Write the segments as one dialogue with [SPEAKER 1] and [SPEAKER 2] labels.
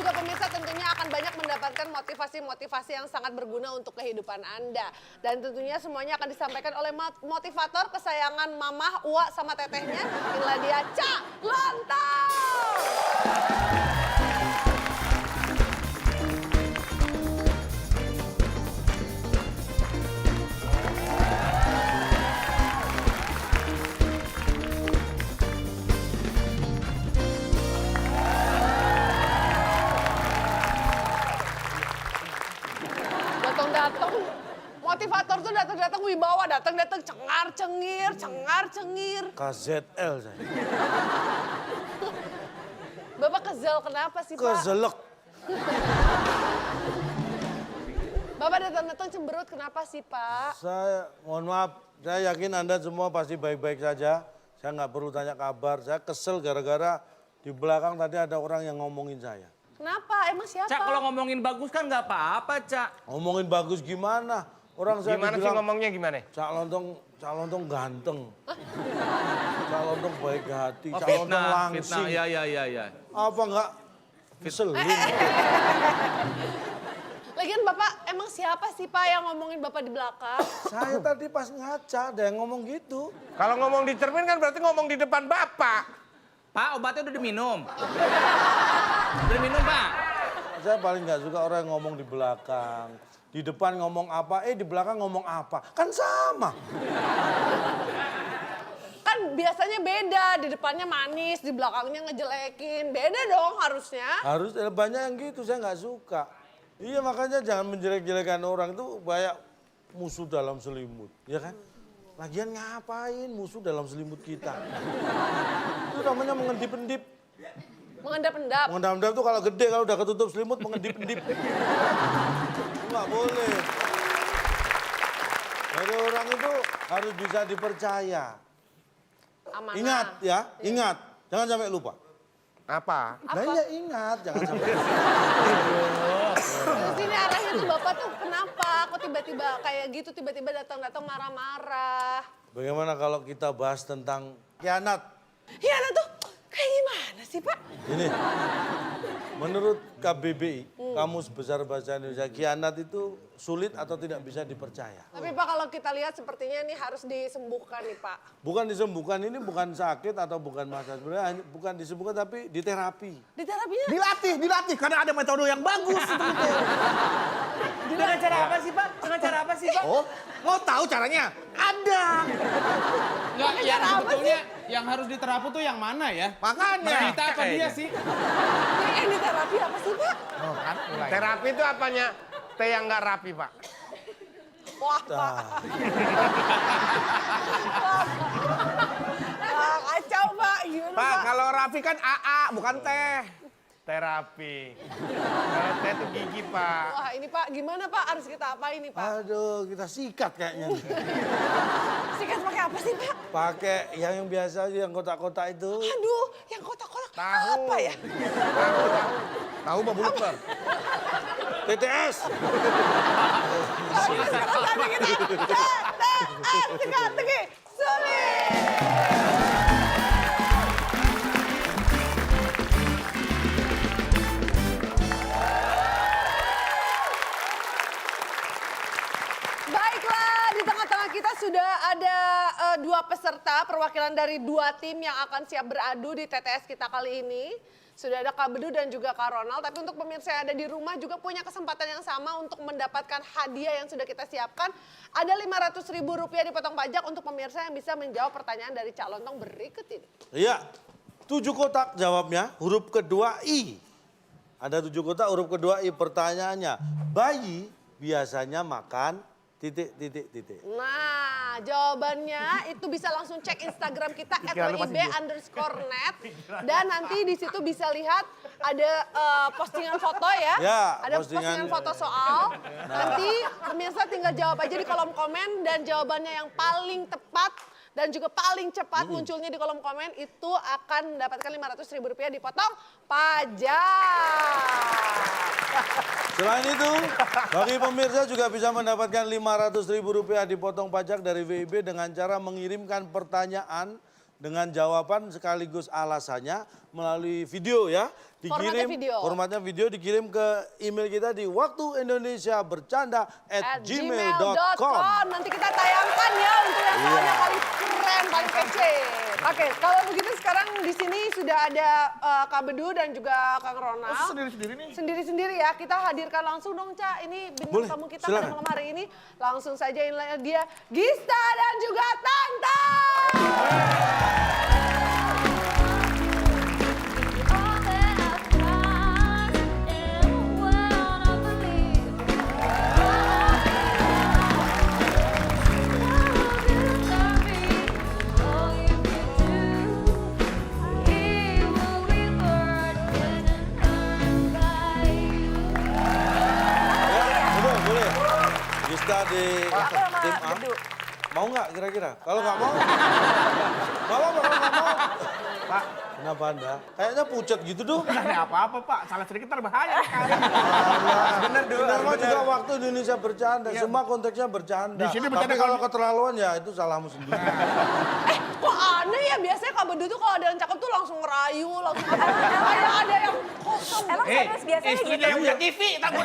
[SPEAKER 1] juga pemirsa tentunya akan banyak mendapatkan motivasi-motivasi yang sangat berguna untuk kehidupan Anda. Dan tentunya semuanya akan disampaikan oleh motivator kesayangan Mamah, Uwa, sama tetehnya. Inilah dia Cak Lontong. Datang motivator tuh datang wibawa, datang cengar cengir.
[SPEAKER 2] KZL saya.
[SPEAKER 1] Bapak kesel kenapa sih Pak?
[SPEAKER 2] Kezelek.
[SPEAKER 1] Bapak datang cemberut kenapa sih Pak?
[SPEAKER 2] Saya mohon maaf, saya yakin Anda semua pasti baik-baik saja. Saya nggak perlu tanya kabar. Saya kesel gara-gara di belakang tadi ada orang yang ngomongin saya.
[SPEAKER 1] Kenapa? Emang siapa?
[SPEAKER 3] Cak, kalau ngomongin bagus kan nggak apa-apa, Cak.
[SPEAKER 2] Ngomongin bagus gimana? Orang saya
[SPEAKER 4] Gimana sih
[SPEAKER 2] dibilang,
[SPEAKER 4] ngomongnya gimana?
[SPEAKER 2] Cak Lontong ganteng. Cak Lontong baik hati,
[SPEAKER 3] Oh,
[SPEAKER 2] Cak Lontong langsing.
[SPEAKER 3] Ya.
[SPEAKER 2] Apa enggak? Keselin.
[SPEAKER 1] Lagian Bapak emang siapa sih Pak yang ngomongin Bapak di belakang?
[SPEAKER 2] Saya tadi pas ngaca ada yang ngomong gitu.
[SPEAKER 4] Kalau ngomong di cermin kan berarti ngomong di depan Bapak.
[SPEAKER 3] Pak, obatnya udah diminum. Udah diminum, Pak.
[SPEAKER 2] Saya paling nggak suka orang yang ngomong di belakang. Di depan ngomong apa, di belakang ngomong apa. Kan sama.
[SPEAKER 1] Kan biasanya beda, di depannya manis, di belakangnya ngejelekin. Beda dong harusnya.
[SPEAKER 2] Harus banyak yang gitu, saya nggak suka. Iya makanya jangan menjelek-jelekan orang itu banyak musuh dalam selimut, ya kan? Lagian ngapain musuh dalam selimut kita? Itu namanya mengendip-endip.
[SPEAKER 1] Mengendap-endap.
[SPEAKER 2] Mengendap-endap tuh kalau gede, kalau udah ketutup selimut mengendip-endip. Nggak boleh. Jadi orang itu harus bisa dipercaya.
[SPEAKER 1] Amanah.
[SPEAKER 2] Ingat ya, ingat. Jangan sampai lupa.
[SPEAKER 4] Apa?
[SPEAKER 2] Nah iya ingat, jangan sampai lupa.
[SPEAKER 1] Terus ini arahnya tuh Bapak tuh kenapa? Kok tiba-tiba kayak gitu, tiba-tiba datang marah-marah.
[SPEAKER 2] Bagaimana kalau kita bahas tentang khianat?
[SPEAKER 1] Khianat tuh kayak gimana sih Pak?
[SPEAKER 2] Ini, menurut KBBI, Kamus Besar Bahasa Indonesia, khianat itu sulit atau tidak bisa dipercaya.
[SPEAKER 1] Tapi Pak kalau kita lihat sepertinya ini harus disembuhkan nih Pak.
[SPEAKER 2] Bukan disembuhkan, ini bukan sakit atau bukan masalah. Sebenarnya bukan disembuhkan tapi diterapi.
[SPEAKER 1] Di terapinya
[SPEAKER 5] Dilatih karena ada metode yang bagus itu.
[SPEAKER 3] Dengan cara apa sih, Pak? Dengan cara apa sih, Pak?
[SPEAKER 5] Oh, mau tahu caranya? Ada.
[SPEAKER 6] Nggak, yang sebetulnya yang harus diterapi tuh yang mana ya?
[SPEAKER 5] Makanya.
[SPEAKER 6] Kita apa dia sih?
[SPEAKER 1] ini terapi apa sih Pak?
[SPEAKER 5] Oh, kan, mulai.
[SPEAKER 4] Terapi itu apanya? Teh yang nggak rapi, Pak.
[SPEAKER 1] Wah Pak. Wah, kacau Pak. Gimana
[SPEAKER 4] Pak,
[SPEAKER 1] Pak?
[SPEAKER 4] kalau rapi kan AA, bukan teh. Terapi. Kalau teh itu gigi, Pak.
[SPEAKER 1] Wah ini Pak gimana Pak? Harus kita apa ini Pak?
[SPEAKER 2] Aduh, kita sikat kayaknya.
[SPEAKER 1] Sikat pakai apa sih Pak?
[SPEAKER 2] Pakai yang biasa aja, yang kotak-kotak itu.
[SPEAKER 1] Aduh, yang kotak-kotak
[SPEAKER 4] Tahu.
[SPEAKER 1] apa ya?
[SPEAKER 5] Tahu Mbak Buluper?
[SPEAKER 2] TTS.
[SPEAKER 1] Tadi kita TTS teka-teki sulit. Baiklah, di tengah-tengah kita sudah ada dua peserta perwakilan dari dua tim yang akan siap beradu di TTS kita kali ini. Sudah ada Kak Bedu dan juga Kak Ronald, tapi untuk pemirsa yang ada di rumah juga punya kesempatan yang sama untuk mendapatkan hadiah yang sudah kita siapkan. Ada Rp500.000 dipotong pajak untuk pemirsa yang bisa menjawab pertanyaan dari Cak Lontong berikut ini.
[SPEAKER 2] Iya, 7 kotak jawabnya, huruf kedua I. Ada 7 kotak, huruf kedua I. Pertanyaannya, bayi biasanya makan titik.
[SPEAKER 1] Nah, jawabannya itu bisa langsung cek Instagram kita @wib_net dan nanti di situ bisa lihat ada postingan foto ya.
[SPEAKER 2] Ya,
[SPEAKER 1] ada
[SPEAKER 2] postingan
[SPEAKER 1] foto soal. Nanti pemirsa tinggal jawab aja di kolom komen dan jawabannya yang paling tepat dan juga paling cepat munculnya di kolom komen itu akan mendapatkan Rp500.000 dipotong pajak.
[SPEAKER 2] Selain itu, bagi pemirsa juga bisa mendapatkan Rp500.000 dipotong pajak dari WIB dengan cara mengirimkan pertanyaan dengan jawaban sekaligus alasannya melalui video ya.
[SPEAKER 1] Formatnya video.
[SPEAKER 2] Formatnya video dikirim ke email kita di waktuindonesia@gmail.com.
[SPEAKER 1] Nanti kita tayangkan ya untuk yang soalnya paling keren, paling kece. Oke, kalau begitu sekarang di sini sudah ada Kak Bedu dan juga Kang Ronald.
[SPEAKER 5] Sendiri-sendiri nih.
[SPEAKER 1] Sendiri-sendiri ya, kita hadirkan langsung dong Ca. Ini bintang
[SPEAKER 2] Boleh,
[SPEAKER 1] tamu kita
[SPEAKER 2] silakan.
[SPEAKER 1] pada malam hari ini. Langsung saja inilah dia Gista dan juga Tanta.
[SPEAKER 2] Ya, boleh. Gista di tim A. Mau nggak kira-kira? Kalau nggak mau, kalau nggak mau.
[SPEAKER 5] Pak,
[SPEAKER 2] Kenapa Anda? Kayaknya pucat gitu dong.
[SPEAKER 5] nggak ada apa-apa Pak. Salah sedikit ntar bahaya.
[SPEAKER 2] Bener juga waktu Indonesia bercanda. Semua konteksnya bercanda.
[SPEAKER 5] Di sini
[SPEAKER 2] Tapi
[SPEAKER 5] bercanda
[SPEAKER 2] kalau keterlaluan ya itu salahmu sendiri.
[SPEAKER 1] Kok aneh ya, biasanya Kak Bedu tuh kalau ada yang cakep tuh langsung ngerayu, langsung kayak ada yang kosong.
[SPEAKER 7] Emang serius biasanya
[SPEAKER 3] Istrinya
[SPEAKER 7] gitu?
[SPEAKER 3] yang punya TV, tak gue.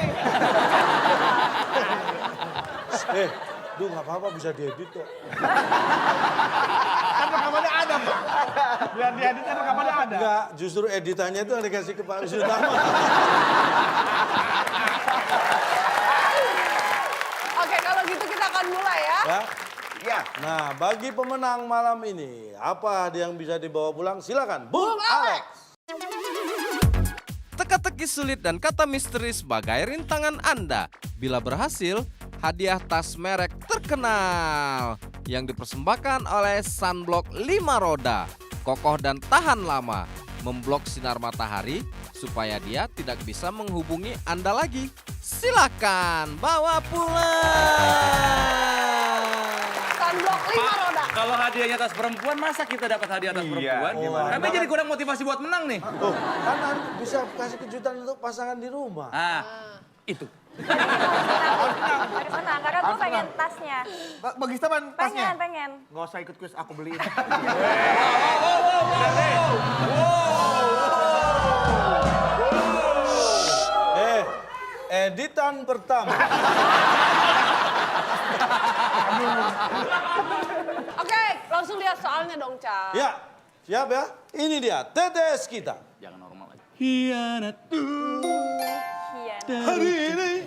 [SPEAKER 2] Duh nggak apa-apa bisa diedit kok.
[SPEAKER 5] Kan rekamannya ada Pak. Biar diedit kan rekamannya ada.
[SPEAKER 2] Enggak, justru editannya itu yang dikasih ke Pak Wisutama.
[SPEAKER 1] Oke, kalau gitu kita akan mulai ya.
[SPEAKER 2] Ya.
[SPEAKER 5] Iya.
[SPEAKER 2] Nah, bagi pemenang malam ini, apa hadiah yang bisa dibawa pulang? Silakan, Bung Alex.
[SPEAKER 8] Teka-teki sulit dan kata misteri sebagai rintangan Anda. Bila berhasil, hadiah tas merek terkenal yang dipersembahkan oleh Sunblock 5 roda. Kokoh dan tahan lama, memblok sinar matahari supaya dia tidak bisa menghubungi Anda lagi. Silakan bawa pulang.
[SPEAKER 1] Sunblock 5 roda.
[SPEAKER 3] Kalau hadiahnya tas perempuan, masa kita dapat hadiah tas perempuan?
[SPEAKER 2] gimana?
[SPEAKER 3] Kami jadi kurang motivasi buat menang nih.
[SPEAKER 2] Tuh, kan Anda bisa kasih kejutan untuk pasangan di rumah.
[SPEAKER 3] Ah, itu.
[SPEAKER 7] Harus menang, karena gue pengen tasnya.
[SPEAKER 5] Bagi teman tasnya.
[SPEAKER 7] Pengen.
[SPEAKER 5] Nggak usah ikut kuis, aku beliin.
[SPEAKER 2] Editan pertama.
[SPEAKER 1] Oke, langsung lihat soalnya dong, Ca.
[SPEAKER 2] Ya, siap ya? Ini dia, TTS kita.
[SPEAKER 3] Jangan normal lagi.
[SPEAKER 7] Iya.
[SPEAKER 2] Hari ini.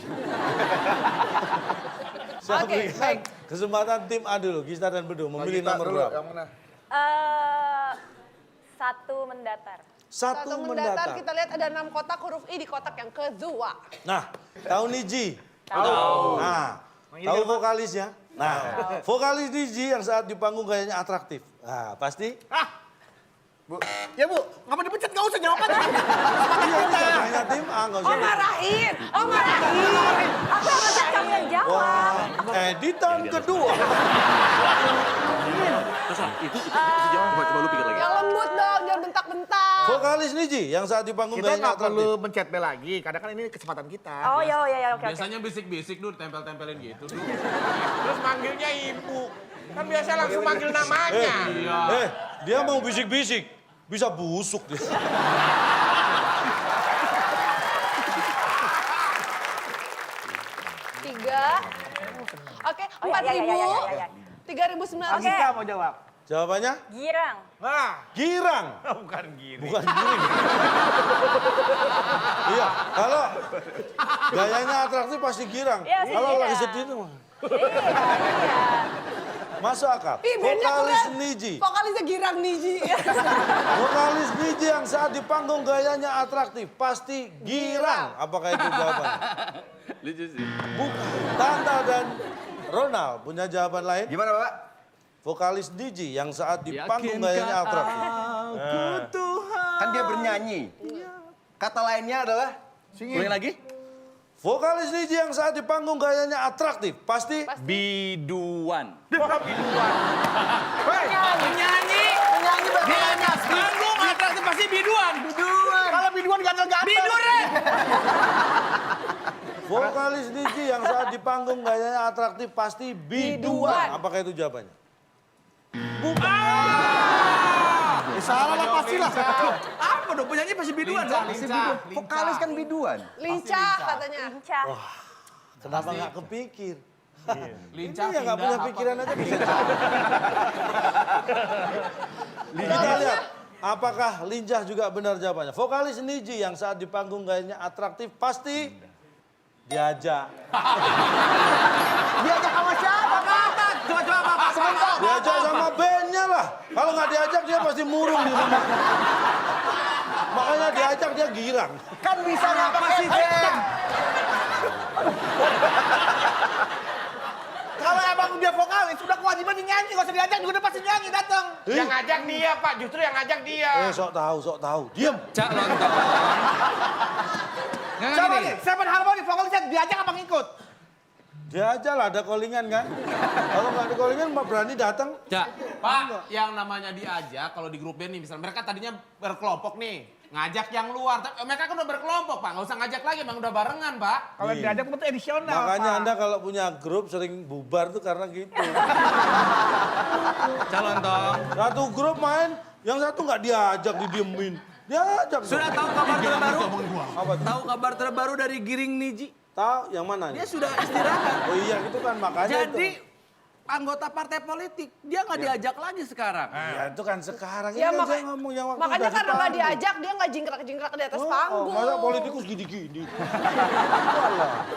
[SPEAKER 2] Saya
[SPEAKER 1] Oke,
[SPEAKER 2] berikan
[SPEAKER 1] baik.
[SPEAKER 2] kesempatan tim A dulu, Gista dan Bedu, memilih nomor berapa?
[SPEAKER 5] Yang mana?
[SPEAKER 7] Satu mendatar.
[SPEAKER 2] Satu mendatar.
[SPEAKER 1] Kita lihat ada 6 kotak, huruf I di kotak yang kedua.
[SPEAKER 2] Nah, tahu Niji?
[SPEAKER 7] Tahu.
[SPEAKER 2] Nah, tahu vokalisnya? Nah, vokalis Niji yang saat di panggung gayanya atraktif. Nah, pasti?
[SPEAKER 5] Bu, ya Bu, ngapa dipecat? Nggak usah jawaban.
[SPEAKER 2] Iya, ini katanya tim A, nggak usah.
[SPEAKER 1] Marahin.
[SPEAKER 7] Aku yang ngajak kamu yang jawab.
[SPEAKER 2] Wah, editan kedua.
[SPEAKER 1] Yang lembut dong, jangan bentak-bentak.
[SPEAKER 2] Vokalis Niji yang saat di panggung
[SPEAKER 5] Kita
[SPEAKER 2] gayanya
[SPEAKER 5] nggak perlu
[SPEAKER 2] atraktif.
[SPEAKER 5] mencet bel lagi, karena kan ini kesempatan kita.
[SPEAKER 7] Oh iya, oke.
[SPEAKER 6] Biasanya bisik-bisik dulu, tempel-tempelin gitu.
[SPEAKER 4] Terus manggilnya ibu. Kan biasa langsung manggil namanya.
[SPEAKER 2] Dia mau bisik-bisik. Bisa busuk dia.
[SPEAKER 1] Tiga. Oke,
[SPEAKER 7] Oh, iya,
[SPEAKER 1] 4.000.
[SPEAKER 7] iya.
[SPEAKER 1] 3.900.
[SPEAKER 7] Oke.
[SPEAKER 5] Kita mau jawab.
[SPEAKER 2] Jawabannya?
[SPEAKER 7] Girang.
[SPEAKER 5] Nah,
[SPEAKER 2] Girang.
[SPEAKER 5] bukan gini.
[SPEAKER 2] Bukan giring. Iya, kalau gayanya atraktif pasti girang.
[SPEAKER 7] Iya, pasti
[SPEAKER 2] Kalau lagi
[SPEAKER 7] girang.
[SPEAKER 2] sedih tuh mah.
[SPEAKER 7] Iya.
[SPEAKER 2] Masuk akal.
[SPEAKER 1] Ih, beda
[SPEAKER 2] Vokalis
[SPEAKER 1] keren.
[SPEAKER 2] Niji.
[SPEAKER 1] Vokalisnya Girang Niji.
[SPEAKER 2] Vokalis Niji yang saat di panggung gayanya atraktif pasti girang. Apakah itu jawabannya?
[SPEAKER 3] Lucu sih.
[SPEAKER 2] Bukan. Tanta dan Ronald punya jawaban lain?
[SPEAKER 5] Gimana Pak?
[SPEAKER 2] Vokalis Niji yang saat di panggung gayanya atraktif.
[SPEAKER 9] Kan dia bernyanyi. Kata lainnya adalah
[SPEAKER 3] Ulang lagi?
[SPEAKER 2] Vokalis Niji yang saat di panggung gayanya atraktif pasti
[SPEAKER 3] Biduan.
[SPEAKER 7] Penyanyi.
[SPEAKER 3] Panggung atraktif pasti biduan.
[SPEAKER 5] Kalau biduan gatel-gatel.
[SPEAKER 3] Biduan.
[SPEAKER 2] Vokalis Niji yang saat di panggung gayanya atraktif pasti biduan. Apakah itu jawabannya? Bukan.
[SPEAKER 5] Salah lah pastilah.
[SPEAKER 3] Apa dong? Penyanyi pasti biduan dong.
[SPEAKER 9] Vokalis kan biduan.
[SPEAKER 1] Lincah katanya.
[SPEAKER 7] Lincah.
[SPEAKER 2] Kenapa nggak kepikir?
[SPEAKER 6] Lincah
[SPEAKER 2] Ini yang nggak
[SPEAKER 6] pindah,
[SPEAKER 2] punya
[SPEAKER 6] apa?
[SPEAKER 2] pikiran aja bisa jawab. Kita lihat, apakah Lincah juga benar jawabannya? Vokalis Niji yang saat di panggung gayanya atraktif pasti diajak.
[SPEAKER 9] Diajak sama siapa?
[SPEAKER 3] Coba apa?
[SPEAKER 9] Sebentar.
[SPEAKER 2] Diajak sama bandnya lah. Kalau nggak diajak dia pasti murung di rumah. Makanya diajak dia girang.
[SPEAKER 9] Kan bisa nggak pakai band.
[SPEAKER 4] Kalau abang dia vokalis, sudah kewajiban nyanyi, nggak usah diajak juga dia pasti nyanyi datang.
[SPEAKER 2] Yang
[SPEAKER 4] ngajak dia Pak, justru yang ngajak dia.
[SPEAKER 2] sok tahu. Diam.
[SPEAKER 3] Cak lontong. Nggak
[SPEAKER 4] Siapa
[SPEAKER 3] gini.
[SPEAKER 4] nih? Siapa Harmoni vokalisnya diajak apa ngikut?
[SPEAKER 2] Dia aja lah ada callingan kan. Kalau nggak ada callingan Mbak berani datang.
[SPEAKER 3] Cak.
[SPEAKER 6] Pak, yang namanya diajak kalau di grup band nih, misalnya mereka tadinya berkelompok nih, ngajak yang luar. Tapi mereka kan udah berkelompok, Pak. Nggak usah ngajak lagi, emang udah barengan, Pak.
[SPEAKER 4] Kalau diajak itu edisional.
[SPEAKER 2] Makanya
[SPEAKER 4] Pak.
[SPEAKER 2] Anda kalau punya grup sering bubar tuh karena gitu.
[SPEAKER 3] Cak lontong.
[SPEAKER 2] Satu grup main, yang satu nggak diajak, didiemin. Diajak.
[SPEAKER 3] Sudah tahu kabar terbaru?
[SPEAKER 2] Apa tuh?
[SPEAKER 3] Tahu kabar terbaru dari Giring Niji?
[SPEAKER 2] Tahu yang mana?
[SPEAKER 3] Dia sudah istirahat.
[SPEAKER 2] Oh iya itu kan makanya
[SPEAKER 3] Jadi
[SPEAKER 2] itu.
[SPEAKER 3] anggota partai politik, dia nggak diajak lagi sekarang.
[SPEAKER 2] Ya itu kan sekarang.
[SPEAKER 1] Ya,
[SPEAKER 2] Ini kan
[SPEAKER 1] maka-
[SPEAKER 2] saya ngomong yang waktu
[SPEAKER 1] Makanya
[SPEAKER 2] udah di
[SPEAKER 1] karena nggak
[SPEAKER 2] panggung.
[SPEAKER 1] diajak, dia nggak jingkrak-jingkrak di atas panggung.
[SPEAKER 2] Masa politikus gini-gini.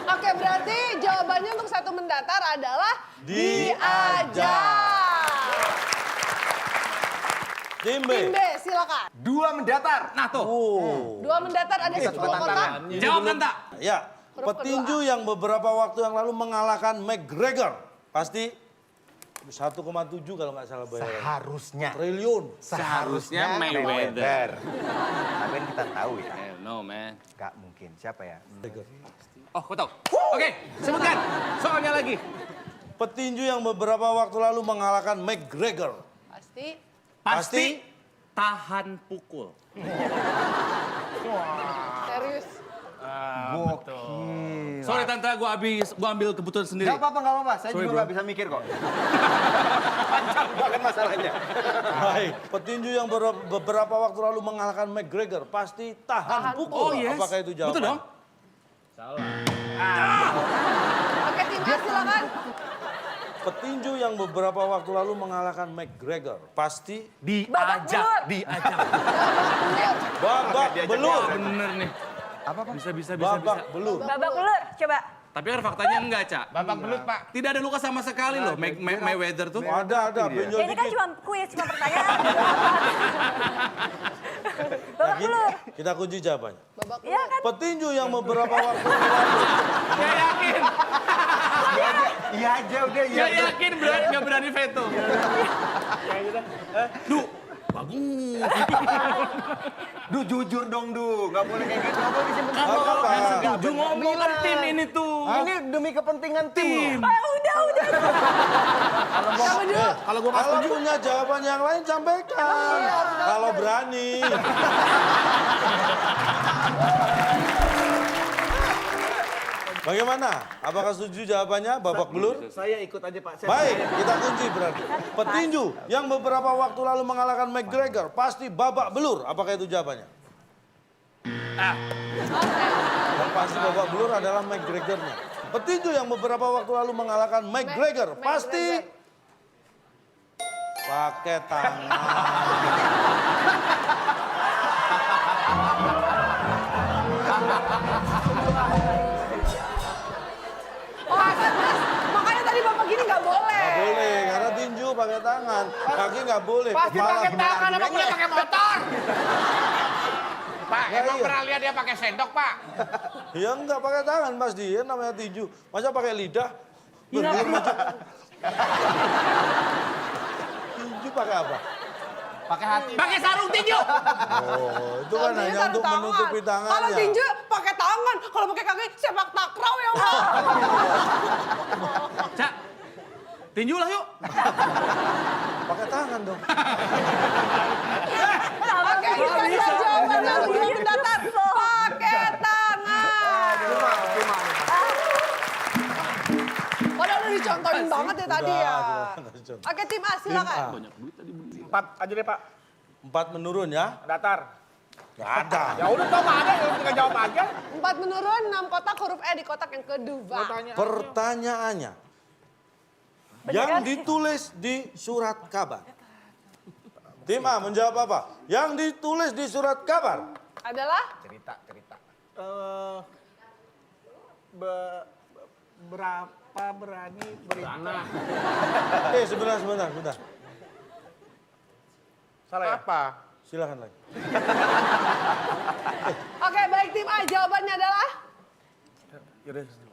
[SPEAKER 1] Oke, berarti jawabannya untuk satu mendatar adalah
[SPEAKER 2] Diajak. Tim B.
[SPEAKER 1] Tim B, silakan.
[SPEAKER 9] Dua mendatar.
[SPEAKER 3] Nah tuh,
[SPEAKER 2] Oh.
[SPEAKER 1] Dua mendatar ada 10 kotak.
[SPEAKER 3] jawab kan tak?
[SPEAKER 2] Ya,
[SPEAKER 1] Huruf
[SPEAKER 2] petinju yang beberapa waktu yang lalu mengalahkan McGregor. Pasti 1,7 kalau nggak salah bayaran.
[SPEAKER 9] Harusnya.
[SPEAKER 2] Triliun.
[SPEAKER 3] Seharusnya Mayweather.
[SPEAKER 9] Tapi kan kita tahu ya.
[SPEAKER 3] No man.
[SPEAKER 9] Gak mungkin. Siapa ya?
[SPEAKER 3] Oh, aku tahu. Oke, sebutkan soalnya lagi.
[SPEAKER 2] Petinju yang beberapa waktu lalu mengalahkan McGregor.
[SPEAKER 1] Pasti
[SPEAKER 3] Pasti tahan pukul.
[SPEAKER 1] serius.
[SPEAKER 9] Gokil.
[SPEAKER 3] Sorry tante, gua ambil keputusan sendiri.
[SPEAKER 9] Gak apa-apa. Saya
[SPEAKER 3] Sorry,
[SPEAKER 9] juga
[SPEAKER 3] bro.
[SPEAKER 9] gak bisa mikir kok. Panjang banget masalahnya.
[SPEAKER 2] Baik, petinju yang beberapa waktu lalu mengalahkan McGregor pasti tahan
[SPEAKER 3] Oh
[SPEAKER 2] pukul.
[SPEAKER 3] yes.
[SPEAKER 2] Apakah itu jawaban?
[SPEAKER 3] Betul dong.
[SPEAKER 1] Oke, tim A silakan.
[SPEAKER 2] Petinju yang beberapa waktu lalu mengalahkan McGregor pasti
[SPEAKER 7] Babak belur.
[SPEAKER 3] Diajak.
[SPEAKER 2] babak belur.
[SPEAKER 3] Bener nih.
[SPEAKER 9] Apa?
[SPEAKER 3] Bisa.
[SPEAKER 2] Babak belur.
[SPEAKER 7] Babak belur. Coba.
[SPEAKER 3] Tapi kan faktanya enggak, Cak.
[SPEAKER 4] Babak belut Pak.
[SPEAKER 3] Tidak ada luka sama sekali loh, Mayweather tuh.
[SPEAKER 2] Ada, benjol
[SPEAKER 7] Ini kan
[SPEAKER 2] dikit.
[SPEAKER 7] cuma kuis, cuma pertanyaan. Babak belur.
[SPEAKER 2] Kita kunci jawabannya.
[SPEAKER 1] Babak
[SPEAKER 7] Iya kan?
[SPEAKER 2] Petinju yang beberapa waktu lalu
[SPEAKER 3] Saya yakin.
[SPEAKER 9] Iya aja udah. Iya
[SPEAKER 3] Saya
[SPEAKER 9] aja.
[SPEAKER 3] yakin nggak berani veto.
[SPEAKER 9] Duh jujur dong Du. Gak boleh kayak gitu. Gak boleh disimpan.
[SPEAKER 2] apa?
[SPEAKER 3] Setuju ngomong kan tim ini tuh.
[SPEAKER 9] Ini demi kepentingan tim.
[SPEAKER 7] Ah, udah.
[SPEAKER 1] Siapa dulu?
[SPEAKER 2] Kalau punya jawaban yang lain sampaikan. Kalau berani. Bagaimana? Apakah setuju jawabannya babak belur?
[SPEAKER 4] Saya ikut aja Pak.
[SPEAKER 2] Baik, kita kunci berarti. Petinju yang beberapa waktu lalu mengalahkan McGregor pasti babak belur. Apakah itu jawabannya? Yang pasti babak belur adalah McGregor-nya. Petinju yang beberapa waktu lalu mengalahkan McGregor pasti pakai tangan.
[SPEAKER 1] Oh, kan, Mas. Makanya tadi Bapak gini nggak boleh.
[SPEAKER 2] Nggak boleh, karena tinju pakai tangan. Kaki nggak boleh.
[SPEAKER 4] Pasti
[SPEAKER 2] kepala
[SPEAKER 4] pakai
[SPEAKER 2] gimana?
[SPEAKER 4] tangan, apa boleh pakai motor? Pak,
[SPEAKER 2] Ya,
[SPEAKER 4] emang
[SPEAKER 2] iya.
[SPEAKER 4] pernah lihat dia pakai sendok Pak?
[SPEAKER 2] Ya enggak pakai tangan pasti, ya namanya tinju. Masa pakai lidah? Berdiri maju. Tinju pakai apa?
[SPEAKER 4] Pakai hati.
[SPEAKER 3] Pakai sarung tinju.
[SPEAKER 2] Oh, itu kan
[SPEAKER 1] Sarungnya
[SPEAKER 2] hanya
[SPEAKER 1] sarung
[SPEAKER 2] untuk
[SPEAKER 1] tangan.
[SPEAKER 2] menutupi tangannya.
[SPEAKER 1] Kalau tinju pakai tangan, kalau pakai kaki sepak takraw ya Pak.
[SPEAKER 3] Cak, tinju lah yuk.
[SPEAKER 2] Pakai tangan dong.
[SPEAKER 1] Oke, kita lihat jawabannya untuk dua pendatar. Pakai tangan. Padahal udah dicontohin banget ya tadi ya.
[SPEAKER 2] Sudah.
[SPEAKER 1] Oke, tim A silakan.
[SPEAKER 4] Empat aja deh Pak.
[SPEAKER 2] 4 menurun ya.
[SPEAKER 4] Datar.
[SPEAKER 2] Gak ada.
[SPEAKER 4] Ya udah tau nggak ada, ya tinggal jawab aja.
[SPEAKER 1] 4 menurun, 6 kotak huruf E di kotak yang kedua.
[SPEAKER 2] Pertanyaannya. Yang ditulis di surat kabar. Tim A menjawab apa? Yang ditulis di surat kabar.
[SPEAKER 1] Adalah?
[SPEAKER 4] Cerita. Berapa berani berani?
[SPEAKER 2] Sebentar.
[SPEAKER 4] Salah ya? Apa?
[SPEAKER 2] Silakan lagi.
[SPEAKER 1] Oke, baik tim A. Jawabannya adalah?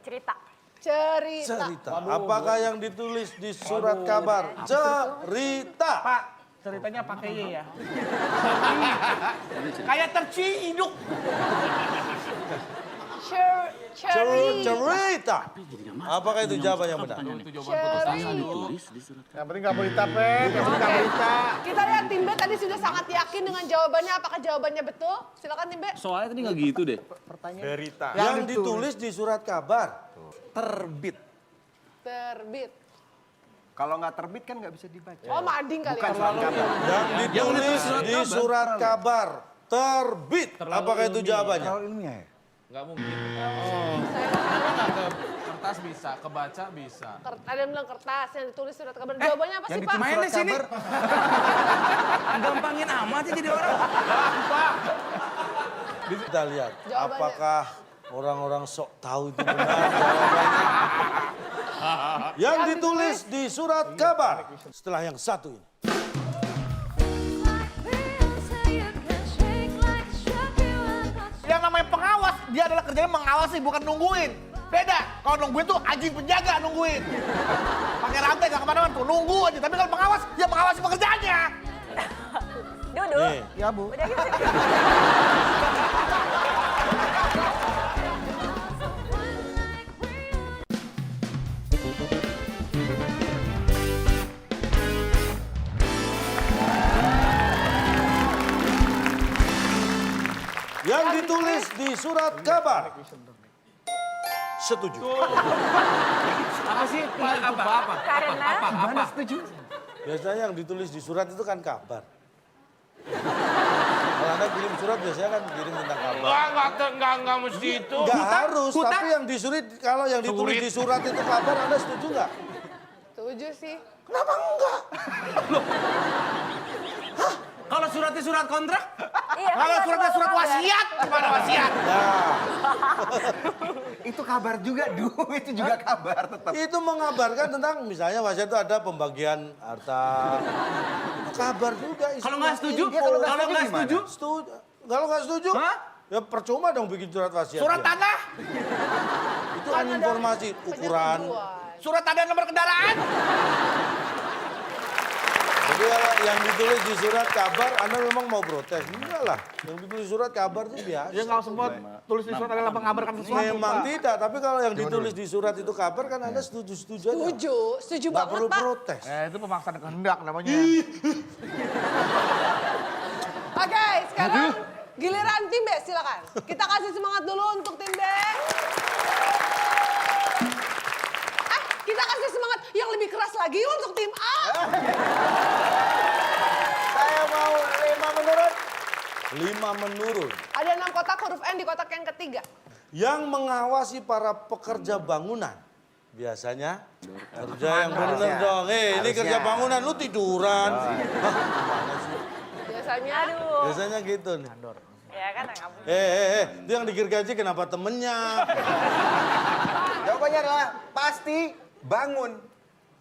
[SPEAKER 7] Cerita.
[SPEAKER 1] Cerita.
[SPEAKER 2] Apakah yang ditulis di surat kabar? Cerita.
[SPEAKER 4] Pak, ceritanya pakai Y ya. Kayak terciduk.
[SPEAKER 2] Cerita. Apakah itu jawaban yang benar?
[SPEAKER 6] Itu jawaban putus asa, Duk.
[SPEAKER 4] Yang penting nggak berita, Pep. Yang penting nggak berita.
[SPEAKER 1] Kita lihat tim B tadi sudah sangat yakin dengan jawabannya. Apakah jawabannya betul? Silakan tim B.
[SPEAKER 3] Soalnya tadi nggak gitu deh.
[SPEAKER 4] Berita.
[SPEAKER 2] Yang ditulis di surat kabar.
[SPEAKER 3] Terbit.
[SPEAKER 1] Terbit.
[SPEAKER 9] Kalau nggak terbit kan nggak bisa dibaca.
[SPEAKER 1] Oh, mading kali ya.
[SPEAKER 2] Yang ditulis di surat kabar. Terbit. Apakah itu jawabannya?
[SPEAKER 9] Kalau ilmiah ya?
[SPEAKER 6] Nggak mungkin. Karena nggak ke kertas bisa, kebaca bisa.
[SPEAKER 1] Ada yang bilang kertas yang ditulis surat kabar. Jawabannya apa sih, Pak?
[SPEAKER 3] Main di sini. Gampangin amat sih jadi orang.
[SPEAKER 2] Kita lihat.
[SPEAKER 1] Jawabannya.
[SPEAKER 2] Apakah orang-orang sok tahu itu benar jawabannya? Yang ditulis di surat kabar. Setelah yang satu ini.
[SPEAKER 4] Yang namanya pengawas, dia adalah kerjanya mengawasi, bukan nungguin. Beda, kalau nungguin tuh anjing penjaga nungguin. Pakai rantai gak kemana-mana tuh, nunggu aja. Tapi kalau pengawas, dia mengawasi pekerjaannya.
[SPEAKER 7] Duduk.
[SPEAKER 2] Nih.
[SPEAKER 4] Ya Bu.
[SPEAKER 7] Udah gitu.
[SPEAKER 2] Yang ditulis di surat kabar. Setuju.
[SPEAKER 3] Apa sih? Apa?
[SPEAKER 7] Karena
[SPEAKER 3] Apa?
[SPEAKER 2] Biasanya yang ditulis di surat itu kan kabar. Kalau Anda kirim surat biasanya kan kirim tentang kabar.
[SPEAKER 6] Enggak mesti itu.
[SPEAKER 2] Nggak harus, tapi yang disurat, kalau yang ditulis di surat itu kabar, Anda setuju nggak?
[SPEAKER 1] Setuju sih.
[SPEAKER 2] Kenapa enggak?
[SPEAKER 3] Kalau suratnya surat kontrak?
[SPEAKER 7] iya,
[SPEAKER 4] Kalau suratnya surat wasiat, gimana wasiat?
[SPEAKER 2] Nah,
[SPEAKER 9] Itu kabar juga, Du. Itu juga kabar tetap.
[SPEAKER 2] itu mengabarkan tentang misalnya wasiat itu ada pembagian harta. Itu kabar juga. isinya.
[SPEAKER 3] Kalau nggak setuju?
[SPEAKER 2] Info.
[SPEAKER 3] Kalau nggak setuju?
[SPEAKER 2] Setuju. Kalau nggak setuju,
[SPEAKER 3] Hah?
[SPEAKER 2] ya percuma dong bikin surat wasiat.
[SPEAKER 4] Surat
[SPEAKER 2] ya.
[SPEAKER 4] tanah,
[SPEAKER 2] Itu kan informasi, ukuran.
[SPEAKER 1] Penyetujuan.
[SPEAKER 4] surat tanda nomor kendaraan.
[SPEAKER 2] Jadi kalau yang ditulis di surat kabar, Anda memang mau protes? Enggak lah. Yang ditulis surat kabar itu biasa.
[SPEAKER 4] Dia nggak sempat tulis di surat adalah mengabarkan sesuatu.
[SPEAKER 2] Memang
[SPEAKER 4] Pak.
[SPEAKER 2] tidak, tapi kalau yang ditulis di surat itu kabar kan Anda setuju-setuju aja.
[SPEAKER 1] Setuju
[SPEAKER 2] Nggak
[SPEAKER 1] banget,
[SPEAKER 2] perlu
[SPEAKER 1] Pak.
[SPEAKER 2] protes.
[SPEAKER 4] Itu pemaksaan kehendak namanya.
[SPEAKER 1] Oke, sekarang giliran tim B, silakan. Kita kasih semangat dulu untuk tim B. Kita kasih semangat yang lebih keras lagi untuk tim A.
[SPEAKER 2] Saya mau 5 menurun. 5 menurun.
[SPEAKER 1] Ada 6 kotak huruf N di kotak yang ketiga.
[SPEAKER 2] Yang mengawasi para pekerja bangunan. Biasanya kerja yang benar dong. Ini kerja bangunan, lu tiduran. Hah, gimana sih?
[SPEAKER 1] Biasanya.
[SPEAKER 7] aduh.
[SPEAKER 2] Biasanya gitu nih.
[SPEAKER 7] Ya kan kamu.
[SPEAKER 2] Itu yang digergaji kenapa temennya?
[SPEAKER 9] Jawabannya adalah pasti bangun.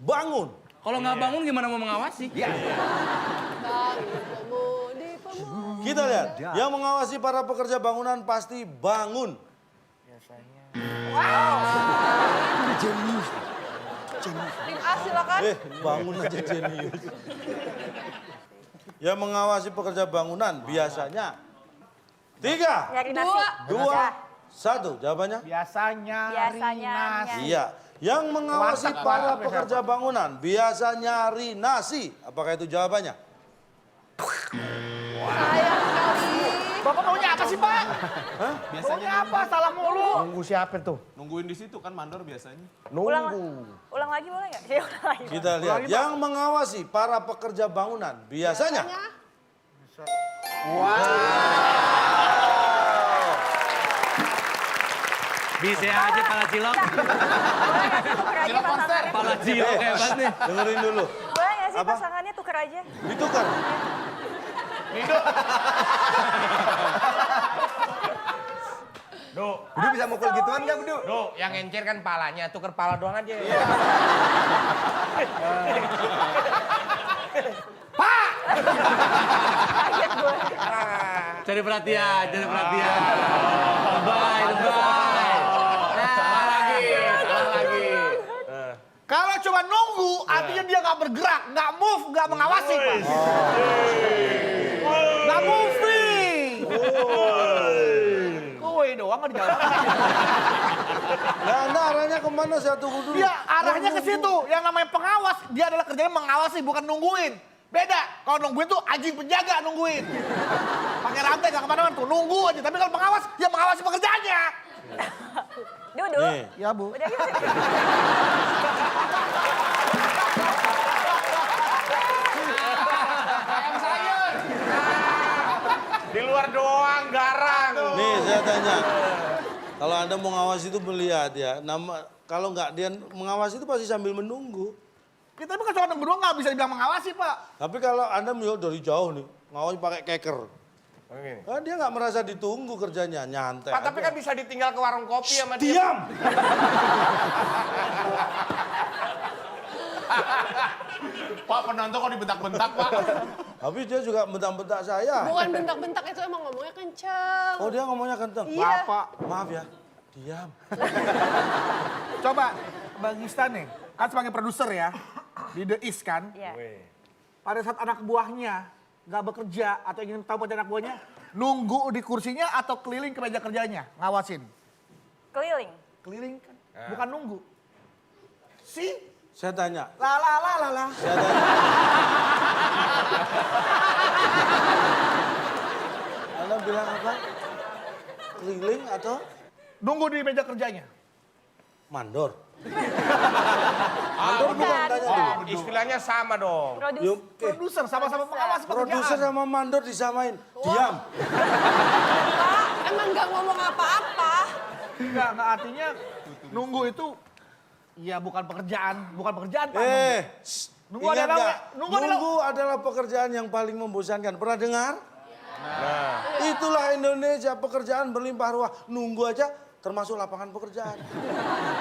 [SPEAKER 2] Bangun.
[SPEAKER 3] Kalau nggak bangun gimana mau mengawasi?
[SPEAKER 1] Bangun pemudi pemudi.
[SPEAKER 2] Kita lihat, yang mengawasi para pekerja bangunan pasti bangun.
[SPEAKER 1] Tim A silakan.
[SPEAKER 2] Bangun aja jenius. Yang mengawasi pekerja bangunan biasanya 3,
[SPEAKER 7] Nyari nasi.
[SPEAKER 2] 2, 1. Jawabannya?
[SPEAKER 4] Biasanya
[SPEAKER 7] Biasanya
[SPEAKER 4] nasi.
[SPEAKER 2] Iya. Yang mengawasi
[SPEAKER 4] Warteg,
[SPEAKER 2] para
[SPEAKER 4] warteg,
[SPEAKER 2] pekerja bangunan biasa nyari nasi. Apakah itu jawabannya?
[SPEAKER 1] Sayang sekali.
[SPEAKER 4] Bapak maunya apa sih, Pak?
[SPEAKER 6] Biasanya
[SPEAKER 4] Maunya apa? Salah mulu. Nunggu siapa tuh?
[SPEAKER 6] nungguin di situ kan mandor biasanya.
[SPEAKER 7] Ulang lagi boleh nggak? Ulang lagi.
[SPEAKER 2] Kita lihat. Yang mengawasi para pekerja bangunan biasanya
[SPEAKER 3] Bisa aja pala cilok.
[SPEAKER 7] Boleh nggak sih tuker aja pasangannya?
[SPEAKER 3] Pala cilok hebat nih.
[SPEAKER 2] Dengerin dulu.
[SPEAKER 7] Boleh nggak sih
[SPEAKER 2] Apa?
[SPEAKER 7] pasangannya tuker aja?
[SPEAKER 2] Ditukar.
[SPEAKER 9] Bedu bisa mukul gituan nggak, Bedu?
[SPEAKER 6] Duh, yang encer kan palanya, tuker pala doang aja.
[SPEAKER 7] Kaget gue.
[SPEAKER 3] Cari perhatian, cari perhatian. Lebay, lebay.
[SPEAKER 6] Salah lagi.
[SPEAKER 4] Kalau cuma nunggu, artinya dia nggak bergerak, nggak move, nggak mengawasi, Pak. Nggak moving. Woi doang nggak dijawab.
[SPEAKER 2] Nah, Anda arahnya kemana? Saya tunggu dulu.
[SPEAKER 4] Dia arahnya ke situ. Yang namanya pengawas, dia adalah kerjanya mengawasi, bukan nungguin. Beda. Kalau nungguin tuh anjing penjaga nungguin. Pakai rantai nggak kemana-mana tuh, nunggu aja. Tapi kalau pengawas, dia mengawasi pekerjaannya.
[SPEAKER 7] Dudu.
[SPEAKER 2] Nih.
[SPEAKER 4] Ya, Bu.
[SPEAKER 7] Udah gitu.
[SPEAKER 6] Ayam sayur. Di luar doang, garang.
[SPEAKER 2] Nih, saya tanya. Kalau Anda mau ngawasi itu melihat ya. Kalau nggak dia mengawasi itu pasti sambil menunggu.
[SPEAKER 4] Kita bukan cuma nunggu doang, nggak bisa dibilang mengawasi, Pak.
[SPEAKER 2] Tapi kalau Anda melihat dari jauh nih, ngawasi pakai keker. Nah, dia nggak merasa ditunggu kerjanya, nyantai.
[SPEAKER 6] Pak, tapi
[SPEAKER 2] aja.
[SPEAKER 6] kan bisa ditinggal ke warung kopi sama dia.
[SPEAKER 2] Diam!
[SPEAKER 6] Pak, penonton kok dibentak-bentak, Pak?
[SPEAKER 2] Tapi dia juga bentak-bentak saya.
[SPEAKER 1] Bukan bentak-bentak, itu emang ngomongnya kenceng.
[SPEAKER 2] Oh, dia ngomongnya kenceng.
[SPEAKER 1] Iya.
[SPEAKER 4] Maaf, Pak.
[SPEAKER 2] Maaf ya, diam.
[SPEAKER 4] Coba, Bang Ista nih, kan sebagai produser ya, di The East kan.
[SPEAKER 7] Iya.
[SPEAKER 4] Pada saat anak buahnya nggak bekerja atau ingin tahu pada anak buahnya, nunggu di kursinya atau keliling ke meja kerjanya, ngawasin.
[SPEAKER 7] Keliling.
[SPEAKER 4] Keliling kan, bukan nunggu. Si,
[SPEAKER 2] Saya tanya.
[SPEAKER 4] la.
[SPEAKER 2] Saya tanya. Anda bilang apa? Keliling atau
[SPEAKER 4] Nunggu di meja kerjanya.
[SPEAKER 2] mandor?
[SPEAKER 7] Bukan, bukan.
[SPEAKER 6] Istilahnya sama dong.
[SPEAKER 7] Produs.
[SPEAKER 2] Yuk,
[SPEAKER 4] Produser sama-sama mengawasi
[SPEAKER 2] produser
[SPEAKER 4] pekerjaan.
[SPEAKER 2] sama mandor disamain. Diam.
[SPEAKER 1] Pak, emang nggak ngomong apa-apa.
[SPEAKER 4] Enggak artinya nunggu itu ya bukan pekerjaan Pak.
[SPEAKER 2] Shh,
[SPEAKER 4] Nunggu
[SPEAKER 2] ingat
[SPEAKER 4] adalah-
[SPEAKER 2] nggak?
[SPEAKER 4] nunggu adalah-
[SPEAKER 2] Nunggu adalah pekerjaan yang paling membosankan. Pernah dengar? Itulah Indonesia, pekerjaan berlimpah ruah. Nunggu aja termasuk lapangan pekerjaan.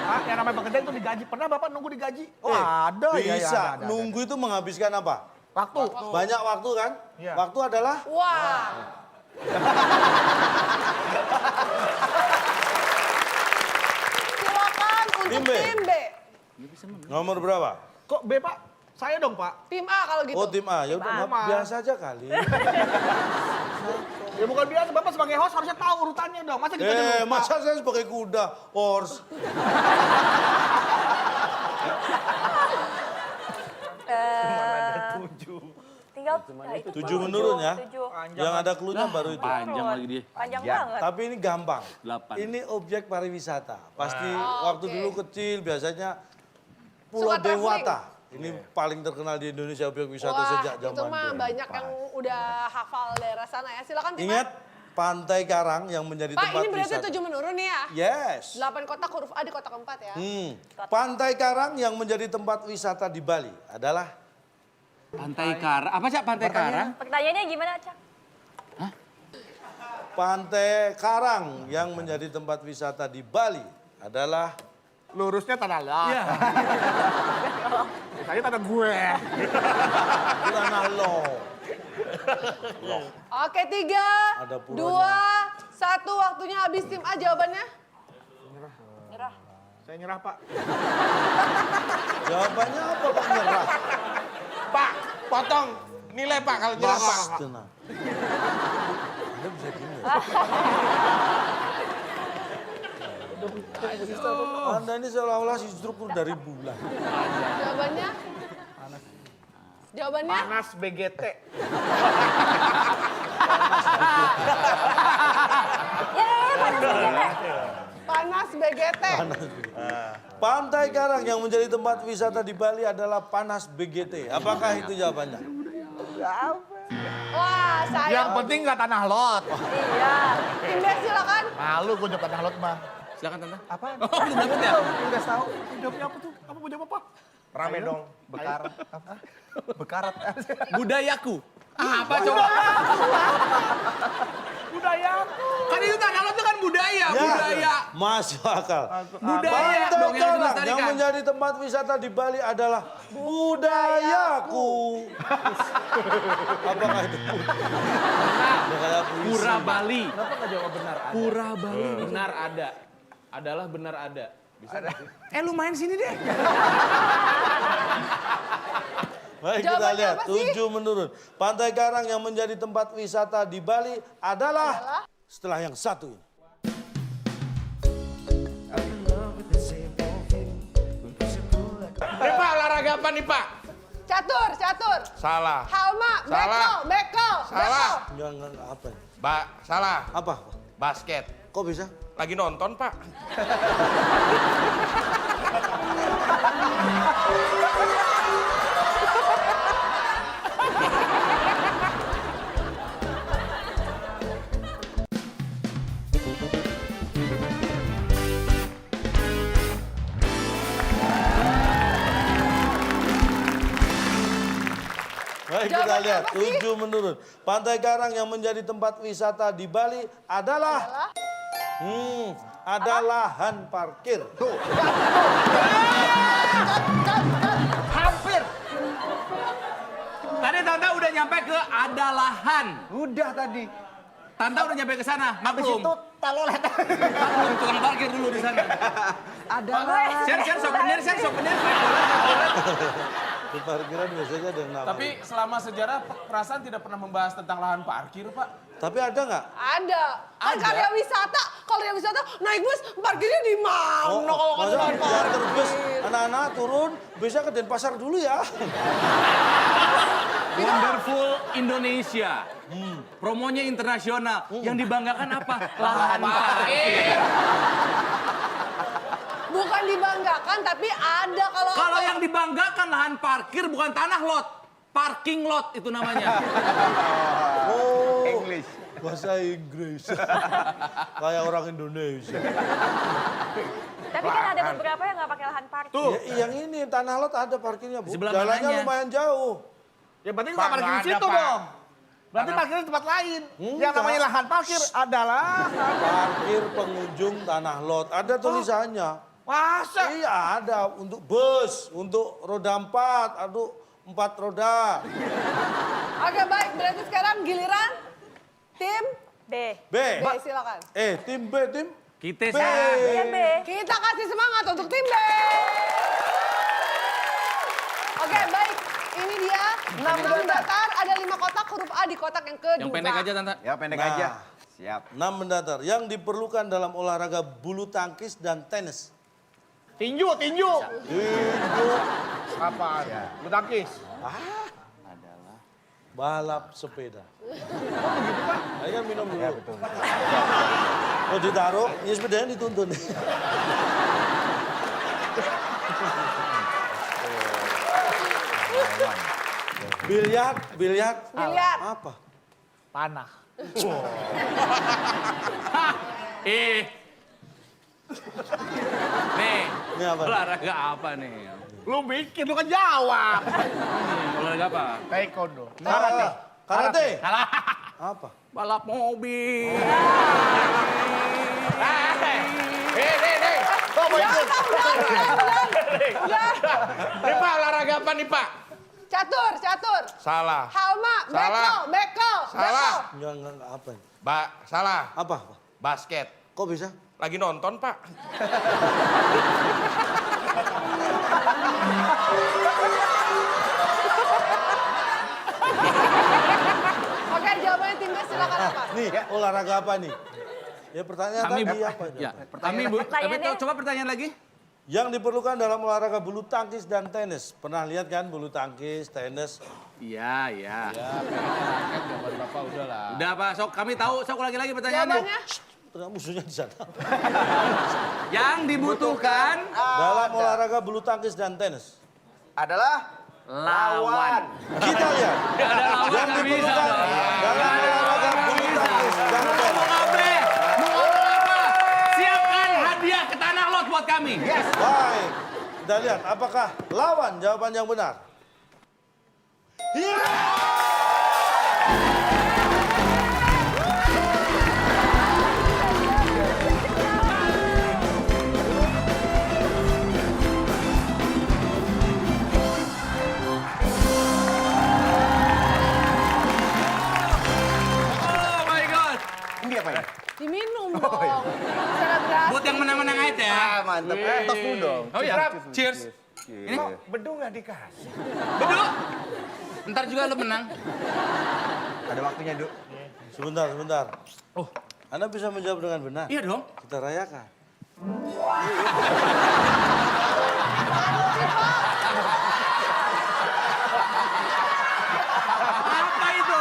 [SPEAKER 4] Ah, yang namanya pekerjaan itu digaji. Pernah Bapak nunggu digaji? Oh, ada ya.
[SPEAKER 2] Bisa.
[SPEAKER 4] Ada.
[SPEAKER 2] Nunggu itu menghabiskan apa?
[SPEAKER 4] Waktu.
[SPEAKER 2] Banyak waktu kan?
[SPEAKER 4] Iya.
[SPEAKER 2] Waktu adalah
[SPEAKER 1] Wah. Silakan untuk
[SPEAKER 2] Tim B.
[SPEAKER 1] tim B.
[SPEAKER 2] nomor berapa?
[SPEAKER 4] Kok B Pak? Saya dong Pak.
[SPEAKER 1] Tim A kalau gitu.
[SPEAKER 2] Oh, tim A. Ya udah
[SPEAKER 4] Tim A.
[SPEAKER 2] biasa aja kali.
[SPEAKER 4] Ya bukan biasa, Bapak sebagai host harusnya tahu urutannya dong. Masa gitu aja lupa?
[SPEAKER 2] Masa saya sebagai kuda, horse.
[SPEAKER 7] Tinggal nah, itu
[SPEAKER 2] 7 menurun ya.
[SPEAKER 7] 7.
[SPEAKER 2] Yang ada cluenya baru itu.
[SPEAKER 3] Panjang lagi dia.
[SPEAKER 7] Panjang banget.
[SPEAKER 2] Tapi ini gampang.
[SPEAKER 3] 8.
[SPEAKER 2] Ini objek pariwisata. Pasti waktu
[SPEAKER 1] oke.
[SPEAKER 2] dulu kecil biasanya Pulau
[SPEAKER 1] Suka traveling.
[SPEAKER 2] Dewata. Ini paling terkenal di Indonesia objek wisata
[SPEAKER 1] Wah,
[SPEAKER 2] sejak zaman
[SPEAKER 1] itu mah
[SPEAKER 2] dulu.
[SPEAKER 1] banyak yang udah hafal daerah sana ya. Silakan tim A.
[SPEAKER 2] Ingat Pantai Karang yang menjadi
[SPEAKER 1] Pak,
[SPEAKER 2] tempat
[SPEAKER 1] ini berarti
[SPEAKER 2] wisata.
[SPEAKER 1] 7 menurun nih ya?
[SPEAKER 2] Yes.
[SPEAKER 1] 8 kotak huruf A di kotak keempat ya.
[SPEAKER 2] Pantai Karang yang menjadi tempat wisata di Bali adalah
[SPEAKER 3] Pantai Karang. Apa, Cak? Pantai Karang?
[SPEAKER 7] Pertanyaannya gimana, Cak?
[SPEAKER 2] Pantai Karang yang menjadi tempat wisata di Bali adalah
[SPEAKER 4] Lurusnya tanah lah.
[SPEAKER 3] Iya.
[SPEAKER 4] Saya tanah gue.
[SPEAKER 2] Tanah Lo.
[SPEAKER 1] Oke, 3,
[SPEAKER 2] Ada
[SPEAKER 1] 2,
[SPEAKER 2] puranya.
[SPEAKER 1] 1. Waktunya habis tim A jawabannya.
[SPEAKER 7] Nyerah.
[SPEAKER 4] Saya nyerah Pak.
[SPEAKER 2] Jawabannya apa Pak nyerah?
[SPEAKER 6] Pak, potong nilai Pak kalau nyerah Pak.
[SPEAKER 2] Tenang. Anda bisa gini ya? Anda ini seolah-olah instruktur dari bulan.
[SPEAKER 1] Jawabannya? Jawabannya?
[SPEAKER 4] Panas BGT.
[SPEAKER 1] Panas BGT.
[SPEAKER 2] Pantai Karang yang menjadi tempat wisata di Bali adalah Panas BGT. Apakah itu jawabannya?
[SPEAKER 1] Wah, saya.
[SPEAKER 4] Yang penting nggak tanah lot.
[SPEAKER 7] Iya.
[SPEAKER 1] Tim B silakan.
[SPEAKER 4] Malu gue jawab tanah lot mah.
[SPEAKER 3] Silakan Tante.
[SPEAKER 4] Apa?
[SPEAKER 3] Oh, belum dapat ya?
[SPEAKER 4] Udah tahu. Jawabnya apa tuh? Apa mau jawab apa?
[SPEAKER 9] Rame dong, bekarat. Apa? Bekarat.
[SPEAKER 3] Budayaku. Apa coba?
[SPEAKER 4] Budaya.
[SPEAKER 3] Kan itu tanah lot itu kan budaya, budaya.
[SPEAKER 2] Masuk akal.
[SPEAKER 3] Budaya
[SPEAKER 2] Pantai
[SPEAKER 3] dong yang
[SPEAKER 2] Karang yang
[SPEAKER 3] dilestarikan.
[SPEAKER 2] menjadi tempat wisata di Bali adalah budayaku. Apakah itu? Udah kayak puisi.
[SPEAKER 3] Pura Bali.
[SPEAKER 4] Kenapa nggak jawab benar?
[SPEAKER 3] Pura Bali. Benar ada. Adalah benar ada. Bisa nggak sih? Lu main sini deh.
[SPEAKER 2] Baik, kita
[SPEAKER 1] Jawabannya
[SPEAKER 2] lihat.
[SPEAKER 1] apa sih?
[SPEAKER 2] 7 menurun. Pantai Karang yang menjadi tempat wisata di Bali adalah setelah yang satu ini.
[SPEAKER 6] Nih Pak, olahraga apa nih Pak?
[SPEAKER 1] Catur, catur.
[SPEAKER 6] Salah.
[SPEAKER 1] Halma,
[SPEAKER 6] Salah.
[SPEAKER 1] bekel.
[SPEAKER 6] Salah.
[SPEAKER 2] Enggak, apa ini?
[SPEAKER 6] Salah.
[SPEAKER 2] Apa?
[SPEAKER 6] Basket.
[SPEAKER 2] Kok bisa?
[SPEAKER 6] Lagi nonton Pak.
[SPEAKER 2] Baik, kita
[SPEAKER 1] Jawabannya
[SPEAKER 2] lihat.
[SPEAKER 1] apa sih?
[SPEAKER 2] 7 menurun. Pantai Karang yang menjadi tempat wisata di Bali adalah... ada lahan parkir. Tuh.
[SPEAKER 4] Hampir.
[SPEAKER 3] Tadi Tante udah nyampe ke ada lahan.
[SPEAKER 9] Udah tadi.
[SPEAKER 3] Tante udah nyampe ke sana.
[SPEAKER 9] Habis
[SPEAKER 3] Maklum.
[SPEAKER 9] itu talolet.
[SPEAKER 3] Maklum tukang parkir dulu di sana.
[SPEAKER 9] Adalah.
[SPEAKER 3] Share souvenir.
[SPEAKER 2] Di parkiran biasanya ada nama.
[SPEAKER 6] Tapi selama sejarah perasaan tidak pernah membahas tentang lahan parkir Pak.
[SPEAKER 2] Tapi ada nggak?
[SPEAKER 1] Ada. Kan
[SPEAKER 6] Ada.
[SPEAKER 1] karya wisata. Kalau yang wisata naik bus parkirnya di mana kalau
[SPEAKER 2] masa
[SPEAKER 1] kalian
[SPEAKER 2] charter bus,
[SPEAKER 1] parkir?
[SPEAKER 2] anak-anak turun, bisa ke Denpasar dulu ya.
[SPEAKER 3] Wonderful Indonesia. Promonya internasional. Yang dibanggakan apa? Lahan parkir.
[SPEAKER 1] Bukan dibanggakan tapi ada kalau
[SPEAKER 3] Kalau yang dibanggakan lahan parkir bukan tanah lot. Parking lot itu namanya.
[SPEAKER 2] Oh,
[SPEAKER 9] English.
[SPEAKER 2] bahasa Inggris. Kayak orang Indonesia.
[SPEAKER 7] Tapi kan ada beberapa yang nggak pakai lahan parkir.
[SPEAKER 4] Tuh.
[SPEAKER 2] Ya, yang ini tanah lot ada parkirnya, Bu.
[SPEAKER 3] Sebelah
[SPEAKER 2] Jalannya
[SPEAKER 3] mananya?
[SPEAKER 2] lumayan jauh.
[SPEAKER 4] Ya berarti
[SPEAKER 6] Pak,
[SPEAKER 4] nggak parkir
[SPEAKER 6] nggak
[SPEAKER 4] di
[SPEAKER 6] ada,
[SPEAKER 4] situ
[SPEAKER 6] Pak.
[SPEAKER 4] dong. Berarti parkir di tempat lain. Yang
[SPEAKER 2] Enggak.
[SPEAKER 4] namanya lahan parkir adalah...
[SPEAKER 2] Parkir pengunjung tanah lot. Ada tulisannya.
[SPEAKER 4] Masa?
[SPEAKER 2] Iya, ada untuk bus, untuk roda 4, aduh 4 roda.
[SPEAKER 1] Oke baik, berarti sekarang giliran tim
[SPEAKER 7] B.
[SPEAKER 2] B.
[SPEAKER 1] B silakan.
[SPEAKER 2] Tim B, tim
[SPEAKER 3] Kita
[SPEAKER 2] B.
[SPEAKER 7] Iya B.
[SPEAKER 1] Kita kasih semangat untuk tim B. Oke baik, ini dia 6 datar, ada 5 kotak, huruf A di kotak yang kedua.
[SPEAKER 3] Yang pendek aja Tante.
[SPEAKER 9] Ya pendek
[SPEAKER 2] Nah.
[SPEAKER 9] aja. Siap.
[SPEAKER 2] 6 mendatar yang diperlukan dalam olahraga bulu tangkis dan tenis.
[SPEAKER 4] Tinju.
[SPEAKER 2] Tinju.
[SPEAKER 4] Apa? Bulu tangkis.
[SPEAKER 2] Balap sepeda. Ayo kan minum dulu. Oh ditaruh, ya sepedanya dituntun. Biliar.
[SPEAKER 1] Biliar.
[SPEAKER 2] Apa?
[SPEAKER 4] Panah.
[SPEAKER 3] Nih,
[SPEAKER 2] Ini apa?
[SPEAKER 3] olahraga apa nih?
[SPEAKER 4] Lu bikin, lu kan jawab.
[SPEAKER 3] Olahraga apa?
[SPEAKER 4] Taekwondo.
[SPEAKER 2] Karate. Karate.
[SPEAKER 4] Salah.
[SPEAKER 2] Apa?
[SPEAKER 3] Balap mobil.
[SPEAKER 6] Nih.
[SPEAKER 4] Kok mau ikut?
[SPEAKER 6] Nih Pak, olahraga apa nih Pak?
[SPEAKER 1] Catur.
[SPEAKER 6] Salah.
[SPEAKER 1] Halma,
[SPEAKER 6] Salah.
[SPEAKER 1] bekel.
[SPEAKER 6] Salah.
[SPEAKER 2] Enggak apa ini?
[SPEAKER 6] Salah.
[SPEAKER 2] Apa?
[SPEAKER 6] Basket.
[SPEAKER 2] Kok bisa?
[SPEAKER 6] Lagi nonton Pak.
[SPEAKER 1] Oke, jawabannya tim B silakan apa?
[SPEAKER 2] Nih, olahraga apa nih? Ya pertanyaan
[SPEAKER 3] Kami
[SPEAKER 2] tadi apa?
[SPEAKER 3] Ya,
[SPEAKER 2] jawabannya?
[SPEAKER 3] kami Bu,
[SPEAKER 7] Pertanyaannya-
[SPEAKER 3] coba pertanyaan lagi.
[SPEAKER 2] Yang diperlukan dalam olahraga bulu tangkis dan tenis. Pernah lihat kan bulu tangkis, tenis?
[SPEAKER 3] Iya.
[SPEAKER 6] Jawaban Bapak udah lah.
[SPEAKER 3] Udah Pak, sok kami tahu, sok lagi pertanyaannya.
[SPEAKER 1] Jawabannya?
[SPEAKER 2] Ternyata musuhnya di sana.
[SPEAKER 3] Yang dibutuhkan
[SPEAKER 2] Dalam olahraga bulu tangkis dan tenis.
[SPEAKER 9] Adalah
[SPEAKER 3] lawan.
[SPEAKER 2] Kita lihat.
[SPEAKER 3] Ada lawan
[SPEAKER 2] Yang
[SPEAKER 3] nggak bisa
[SPEAKER 2] diperlukan
[SPEAKER 3] dong.
[SPEAKER 2] dalam olahraga bulu tangkis dan
[SPEAKER 3] Mau
[SPEAKER 2] bola.
[SPEAKER 3] ngapain? Mau ngomong apa? Siapkan hadiah ke Tanah Lot buat kami.
[SPEAKER 2] Baik, kita lihat apakah lawan jawaban yang benar. Iya.
[SPEAKER 3] Oh my God.
[SPEAKER 9] Ini apa ya?
[SPEAKER 1] Diminum dong. Selebrasi.
[SPEAKER 3] Buat yang menang-menang aja ya.
[SPEAKER 9] Ah, mantap. Tos dulu dong.
[SPEAKER 3] Oh iya, cheers.
[SPEAKER 9] Ini
[SPEAKER 5] Bedung nggak dikasih.
[SPEAKER 3] Bedu. Ntar juga lu menang.
[SPEAKER 9] ada waktunya, Duk.
[SPEAKER 2] Sebentar, sebentar. Oh, Anda bisa menjawab dengan benar.
[SPEAKER 3] Iya dong.
[SPEAKER 2] Kita rayakan.
[SPEAKER 3] Apa itu?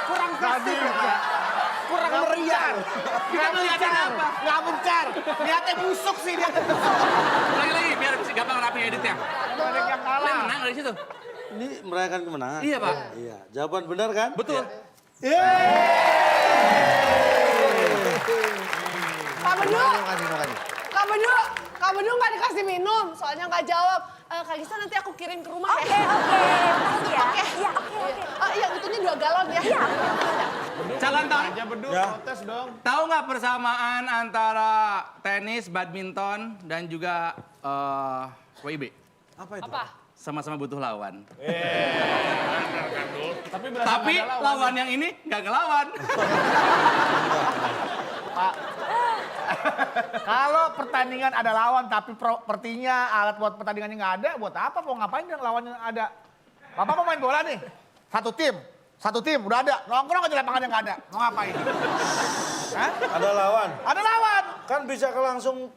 [SPEAKER 4] Kurang festif ya, Pak. Kurang meriah.
[SPEAKER 3] Kita ngeliatin apa?
[SPEAKER 4] Nggak bencar. Niatnya busuk sih dia.
[SPEAKER 3] Lagi-lagi biar gampang rapi editnya.
[SPEAKER 4] Ada yang
[SPEAKER 3] Lu
[SPEAKER 4] kalah.
[SPEAKER 3] menang dari situ.
[SPEAKER 2] Ini merayakan kemenangan.
[SPEAKER 3] Iya, Pak.
[SPEAKER 2] Iya, jawaban benar kan?
[SPEAKER 3] Betul.
[SPEAKER 1] Kak Bedu,
[SPEAKER 9] Makasih.
[SPEAKER 1] Kak Bedu, Kak Bedu nggak dikasih minum, soalnya nggak jawab. Kak Gisa nanti aku kirim ke rumah
[SPEAKER 7] Oke,
[SPEAKER 1] ya.
[SPEAKER 7] makasih ya.
[SPEAKER 1] Oke.
[SPEAKER 7] Iya, oke.
[SPEAKER 1] Iya, itunya 2 galon ya.
[SPEAKER 7] Iya.
[SPEAKER 3] Calon tahu.
[SPEAKER 5] Aja Bedung,
[SPEAKER 2] Ya.
[SPEAKER 5] protes dong.
[SPEAKER 3] Tahu nggak persamaan antara tenis, badminton, dan juga WIB?
[SPEAKER 2] Apa itu?
[SPEAKER 1] Apa?
[SPEAKER 3] Sama-sama butuh lawan.
[SPEAKER 5] Tapi berasa
[SPEAKER 3] Tapi
[SPEAKER 5] nggak ada
[SPEAKER 3] lawan yang ini nggak ngelawan.
[SPEAKER 4] Kalau pertandingan ada lawan tapi sepertinya alat buat pertandingannya nggak ada, buat apa? Mau ngapain dengan lawannya ada? Bapak mau main bola nih, satu tim udah ada, nongkrong aja lapangan yang nggak ada, mau ngapain? Hah?
[SPEAKER 2] Ada lawan.
[SPEAKER 4] Ada lawan.
[SPEAKER 2] Kan bisa ke langsung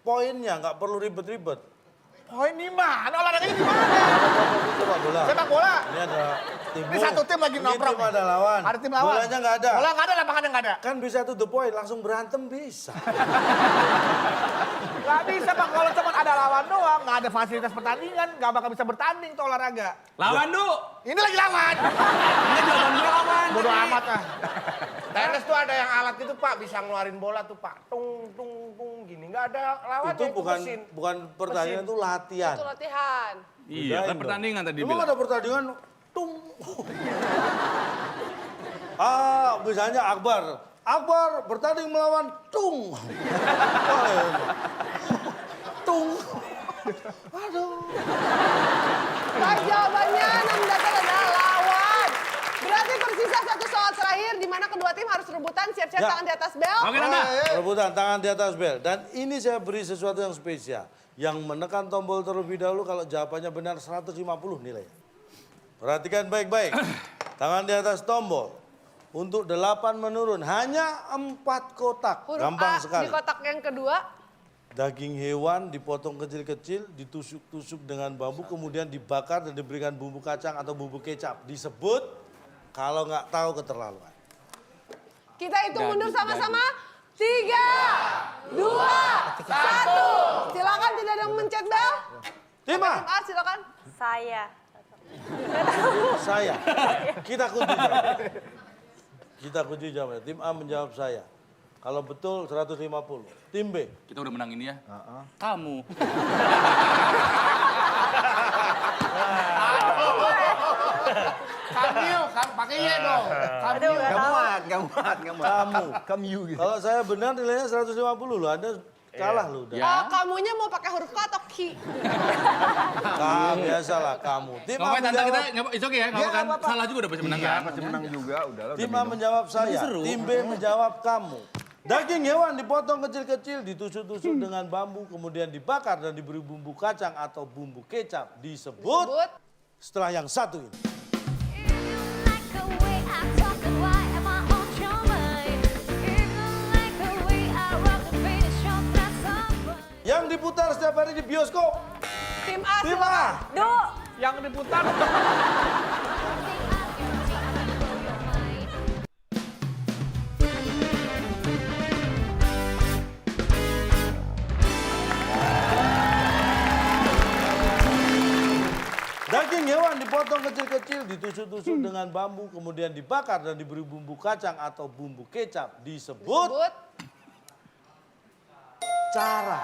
[SPEAKER 2] poinnya, nggak perlu ribet-ribet.
[SPEAKER 4] Poin di mana? Olahraganya di mana?
[SPEAKER 2] Coba bola.
[SPEAKER 4] Sepak bola.
[SPEAKER 2] Ini ada tim.
[SPEAKER 4] Ini satu tim lagi nongkrong.
[SPEAKER 2] Ini tim ada lawan.
[SPEAKER 4] Ada tim lawan.
[SPEAKER 2] Bolanya nggak ada.
[SPEAKER 4] Bola nggak ada, lapangannya nggak ada.
[SPEAKER 2] Kan bisa to the point, langsung berantem bisa.
[SPEAKER 4] Nggak bisa Pak, kalau cuma ada lawan doang, nggak ada fasilitas pertandingan, nggak bakal bisa bertanding tuh olahraga.
[SPEAKER 3] Lawan, Du.
[SPEAKER 4] Ini lagi lawan.
[SPEAKER 3] Ini jawaban gue lawan.
[SPEAKER 4] Bodoh
[SPEAKER 3] tadi.
[SPEAKER 4] amat ah.
[SPEAKER 5] Tenis tuh ada yang alat itu Pak, bisa ngeluarin bola tuh Pak. Tung tung tung gini. Nggak ada lawannya
[SPEAKER 2] Itu bukan
[SPEAKER 5] mesin.
[SPEAKER 2] bukan pertandingan, itu latihan.
[SPEAKER 1] Itu latihan.
[SPEAKER 3] Iya,
[SPEAKER 2] Bedain
[SPEAKER 3] kan pertandingan
[SPEAKER 2] dong.
[SPEAKER 3] tadi
[SPEAKER 2] Emang
[SPEAKER 3] bilang.
[SPEAKER 2] ada pertandingan tung. Misalnya Akbar bertanding melawan tung. Tung. Aduh.
[SPEAKER 1] Baik, jawabannya 6 data adalah lawan. Berarti tersisa 1 soal terakhir di mana kedua tim harus rebutan, siap-siap
[SPEAKER 2] Ya.
[SPEAKER 1] tangan di atas bel.
[SPEAKER 3] Oke, Nanda.
[SPEAKER 2] Rebutan tangan di atas bel. Dan ini saya beri sesuatu yang spesial. Yang menekan tombol terlebih dahulu kalau jawabannya benar 150 nilainya. Perhatikan baik-baik. Tangan di atas tombol. Untuk 8 menurun. Hanya 4 kotak.
[SPEAKER 1] Huruf
[SPEAKER 2] Gampang
[SPEAKER 1] A
[SPEAKER 2] sekali.
[SPEAKER 1] di kotak yang kedua.
[SPEAKER 2] Daging hewan dipotong kecil-kecil, ditusuk-tusuk dengan bambu, kemudian dibakar dan diberikan bumbu kacang atau bumbu kecap. Disebut, kalau nggak tahu keterlaluan.
[SPEAKER 1] Kita hitung mundur sama-sama. 3, 2, 1. Silakan, tidak ada yang mencet bel.
[SPEAKER 2] Tim A,
[SPEAKER 1] Tim A, silakan.
[SPEAKER 7] Saya.
[SPEAKER 2] saya. Kita kunci jawab. Kita kunci jawabnya. Tim A menjawab saya. Kalau betul 150. Tim B.
[SPEAKER 3] Kita udah menang ini ya. Kamu.
[SPEAKER 5] Kamio, pakai Y dong.
[SPEAKER 7] Aduh, nggak tahu.
[SPEAKER 9] Gak muat.
[SPEAKER 2] Kamu. Kalau saya benar nilainya 150 loh. Anda kalah loh. udah.
[SPEAKER 3] Ya.
[SPEAKER 1] Kamunya mau pakai huruf K atau Ki?
[SPEAKER 2] Biasalah kamu. Tim A
[SPEAKER 3] Ngomongin tante kita,
[SPEAKER 2] menjawab,
[SPEAKER 3] itu oke ya, nggak kan? Salah juga udah pasti menang kan?
[SPEAKER 9] Pasti menang juga, udahlah.
[SPEAKER 2] tim A menjawab saya. Tim B menjawab kamu. Daging hewan dipotong kecil-kecil, ditusuk-tusuk dengan bambu, kemudian dibakar dan diberi bumbu kacang atau bumbu kecap. Disebut
[SPEAKER 1] Sebut.
[SPEAKER 2] setelah yang satu ini. Yang diputar setiap hari di bioskop.
[SPEAKER 1] Tim A,
[SPEAKER 2] Tim
[SPEAKER 1] silakan.
[SPEAKER 2] A.
[SPEAKER 7] Du.
[SPEAKER 4] Yang diputar.
[SPEAKER 2] Daging hewan dipotong kecil-kecil, ditusuk-tusuk dengan bambu, kemudian dibakar dan diberi bumbu kacang atau bumbu kecap. Disebut
[SPEAKER 1] Sebut.
[SPEAKER 2] cara.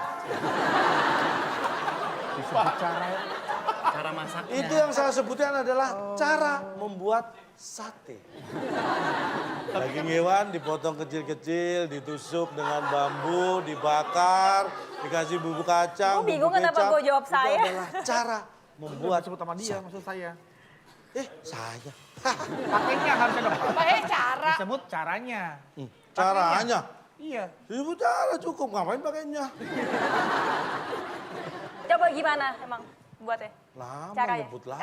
[SPEAKER 4] Cara masaknya.
[SPEAKER 2] Itu yang saya sebutkan adalah cara membuat sate. Daging hewan dipotong kecil-kecil, ditusuk dengan bambu, dibakar, dikasih bumbu kacang,
[SPEAKER 7] Kamu bingung
[SPEAKER 2] bumbu
[SPEAKER 7] kenapa
[SPEAKER 2] kecap.
[SPEAKER 7] gue jawab
[SPEAKER 2] Itu
[SPEAKER 7] saya?
[SPEAKER 2] adalah cara membuat
[SPEAKER 4] Sebut sama dia, maksud saya.
[SPEAKER 2] saya.
[SPEAKER 4] Pakainya harusnya dong.
[SPEAKER 1] Cara.
[SPEAKER 4] Disebut caranya.
[SPEAKER 2] Caranya.
[SPEAKER 4] Iya.
[SPEAKER 2] Ibu cara cukup, ngapain pakainya?
[SPEAKER 7] Coba gimana emang buatnya?
[SPEAKER 2] Lama
[SPEAKER 7] Caranya.
[SPEAKER 2] nyebut lama.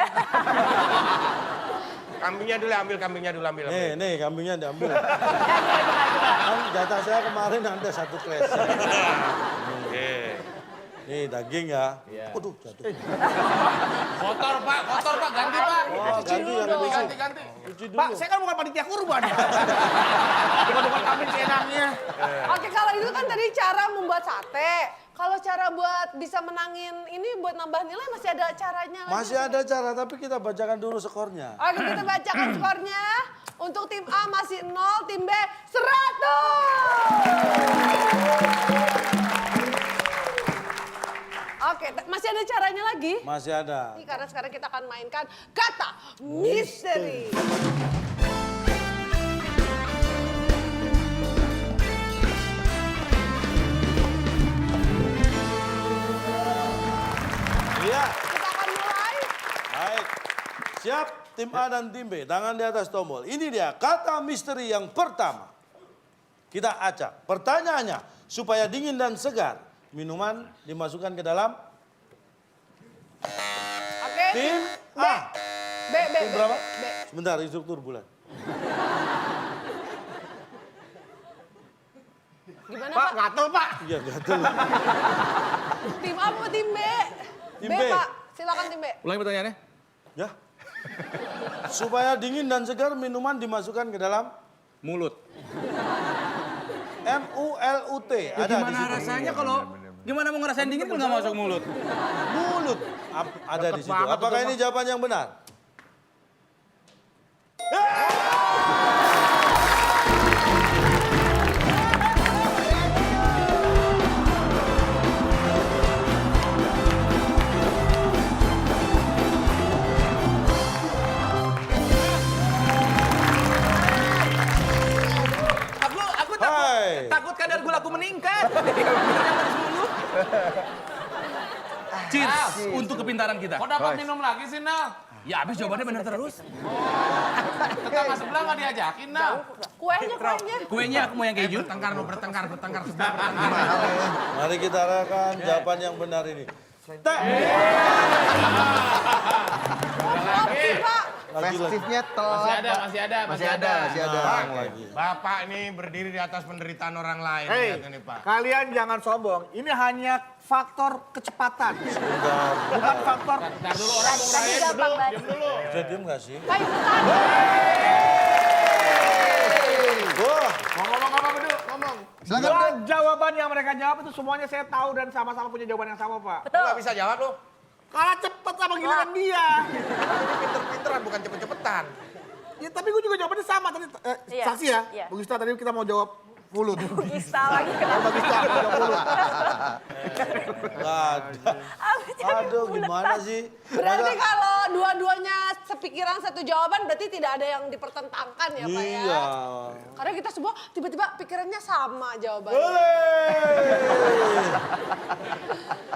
[SPEAKER 5] Kambingnya dulu, ambil kambingnya dulu, ambil.
[SPEAKER 2] Nih kambingnya diambil. Kan jatah saya kemarin ada 1 kresek. Nih daging ya. Waduh jatuh.
[SPEAKER 6] Kotor Pak, ganti Pak.
[SPEAKER 2] Oh ganti ya.
[SPEAKER 6] Ganti.
[SPEAKER 2] Cuci dulu.
[SPEAKER 4] Pak, saya kan bukan panitia kurban. Bukan kambing seenaknya.
[SPEAKER 1] Oke, kalau itu kan tadi cara membuat sate. Kalau cara buat bisa menangin ini buat nambah nilai masih ada caranya lagi.
[SPEAKER 2] Masih ada cara, tapi kita bacakan dulu skornya.
[SPEAKER 1] Oke, kita bacakan skornya. Untuk tim A masih 0, tim B 100. Oke, masih ada caranya lagi?
[SPEAKER 2] Masih ada.
[SPEAKER 1] Ini karena sekarang kita akan mainkan kata misteri.
[SPEAKER 2] Iya.
[SPEAKER 1] Kita akan mulai.
[SPEAKER 2] Baik. Siap tim A dan tim B. Tangan di atas tombol. Ini dia kata misteri yang pertama. Kita acak. Pertanyaannya, supaya dingin dan segar, minuman dimasukkan ke dalam
[SPEAKER 1] Oke.
[SPEAKER 2] tim A. Tim berapa?
[SPEAKER 1] B.
[SPEAKER 2] Sebentar, instruktur bulan.
[SPEAKER 1] Gimana
[SPEAKER 4] Pak,
[SPEAKER 1] Pak?
[SPEAKER 4] gatel Pak.
[SPEAKER 2] Iya, gatel.
[SPEAKER 1] Tim A apa tim B?
[SPEAKER 2] Tim
[SPEAKER 1] B,
[SPEAKER 2] B.
[SPEAKER 1] Pak. Silakan tim B.
[SPEAKER 3] Ulangi pertanyaannya.
[SPEAKER 2] Ya. Supaya dingin dan segar, minuman dimasukkan ke dalam
[SPEAKER 3] Mulut.
[SPEAKER 2] MULUT. Ada di
[SPEAKER 3] Gimana
[SPEAKER 2] situ.
[SPEAKER 3] rasanya kalau gimana mau ngerasain dingin kalau nggak masuk mulut?
[SPEAKER 2] Mulut. Ada di situ.
[SPEAKER 4] banget
[SPEAKER 2] Apakah
[SPEAKER 4] itu,
[SPEAKER 2] ini jawaban yang benar?
[SPEAKER 3] Aku
[SPEAKER 2] Hai.
[SPEAKER 3] takut kadar gulaku meningkat. Cheers untuk kepintaran kita.
[SPEAKER 6] Kok dapat minum lagi sih, Nal?
[SPEAKER 3] Ya habis jawabannya benar terus.
[SPEAKER 6] Tetangga sebelah nggak diajakin, Nal.
[SPEAKER 1] Kuenya.
[SPEAKER 3] Kuenya aku mau yang keju.
[SPEAKER 6] Bertengkar sebelah.
[SPEAKER 2] Mari kita arahkan jawaban yang benar ini.
[SPEAKER 1] Opsi, Pak.
[SPEAKER 2] Lagi.
[SPEAKER 9] Festifnya telat.
[SPEAKER 6] Masih ada.
[SPEAKER 2] Ulang lagi.
[SPEAKER 5] Bapak ini berdiri di atas penderitaan orang lain.
[SPEAKER 4] Hei,
[SPEAKER 5] Lihat ini, Pak.
[SPEAKER 4] kalian jangan sombong. Ini hanya faktor kecepatan.
[SPEAKER 2] Bentar.
[SPEAKER 4] Bukan faktor.
[SPEAKER 6] Ntar dulu orang mau
[SPEAKER 7] Tapi
[SPEAKER 6] ngerayain
[SPEAKER 7] gampang banget.
[SPEAKER 6] diem dulu.
[SPEAKER 2] Bisa diem gak sih?
[SPEAKER 1] Pak ikutan.
[SPEAKER 2] Wah,
[SPEAKER 5] Mau ngomong apa, Bedu? Ngomong.
[SPEAKER 9] Silakan.
[SPEAKER 4] Dua jawaban yang mereka jawab itu semuanya saya tahu dan sama-sama punya jawaban yang sama, Pak.
[SPEAKER 7] Betul.
[SPEAKER 5] Nggak bisa jawab lu.
[SPEAKER 4] Kalah cepet sama giliran dia.
[SPEAKER 5] Ini pinter-pinteran, bukan cepet-cepetan.
[SPEAKER 4] Ya tapi gue juga jawabannya sama tadi.
[SPEAKER 7] Iya,
[SPEAKER 4] Saksi ya.
[SPEAKER 7] iya.
[SPEAKER 4] Bu Gista tadi kita mau jawab mulut.
[SPEAKER 7] Gista lagi kenapa?
[SPEAKER 4] Bu Gista jawab mulut.
[SPEAKER 2] gak ada. Aduh, gimana sih?
[SPEAKER 1] Berarti
[SPEAKER 2] Masa-
[SPEAKER 1] kalau dua-duanya sepikiran satu jawaban berarti tidak ada yang dipertentangkan ya Pak ya?
[SPEAKER 2] Iya.
[SPEAKER 1] Karena kita semua tiba-tiba pikirannya sama jawabannya.
[SPEAKER 2] Boleh.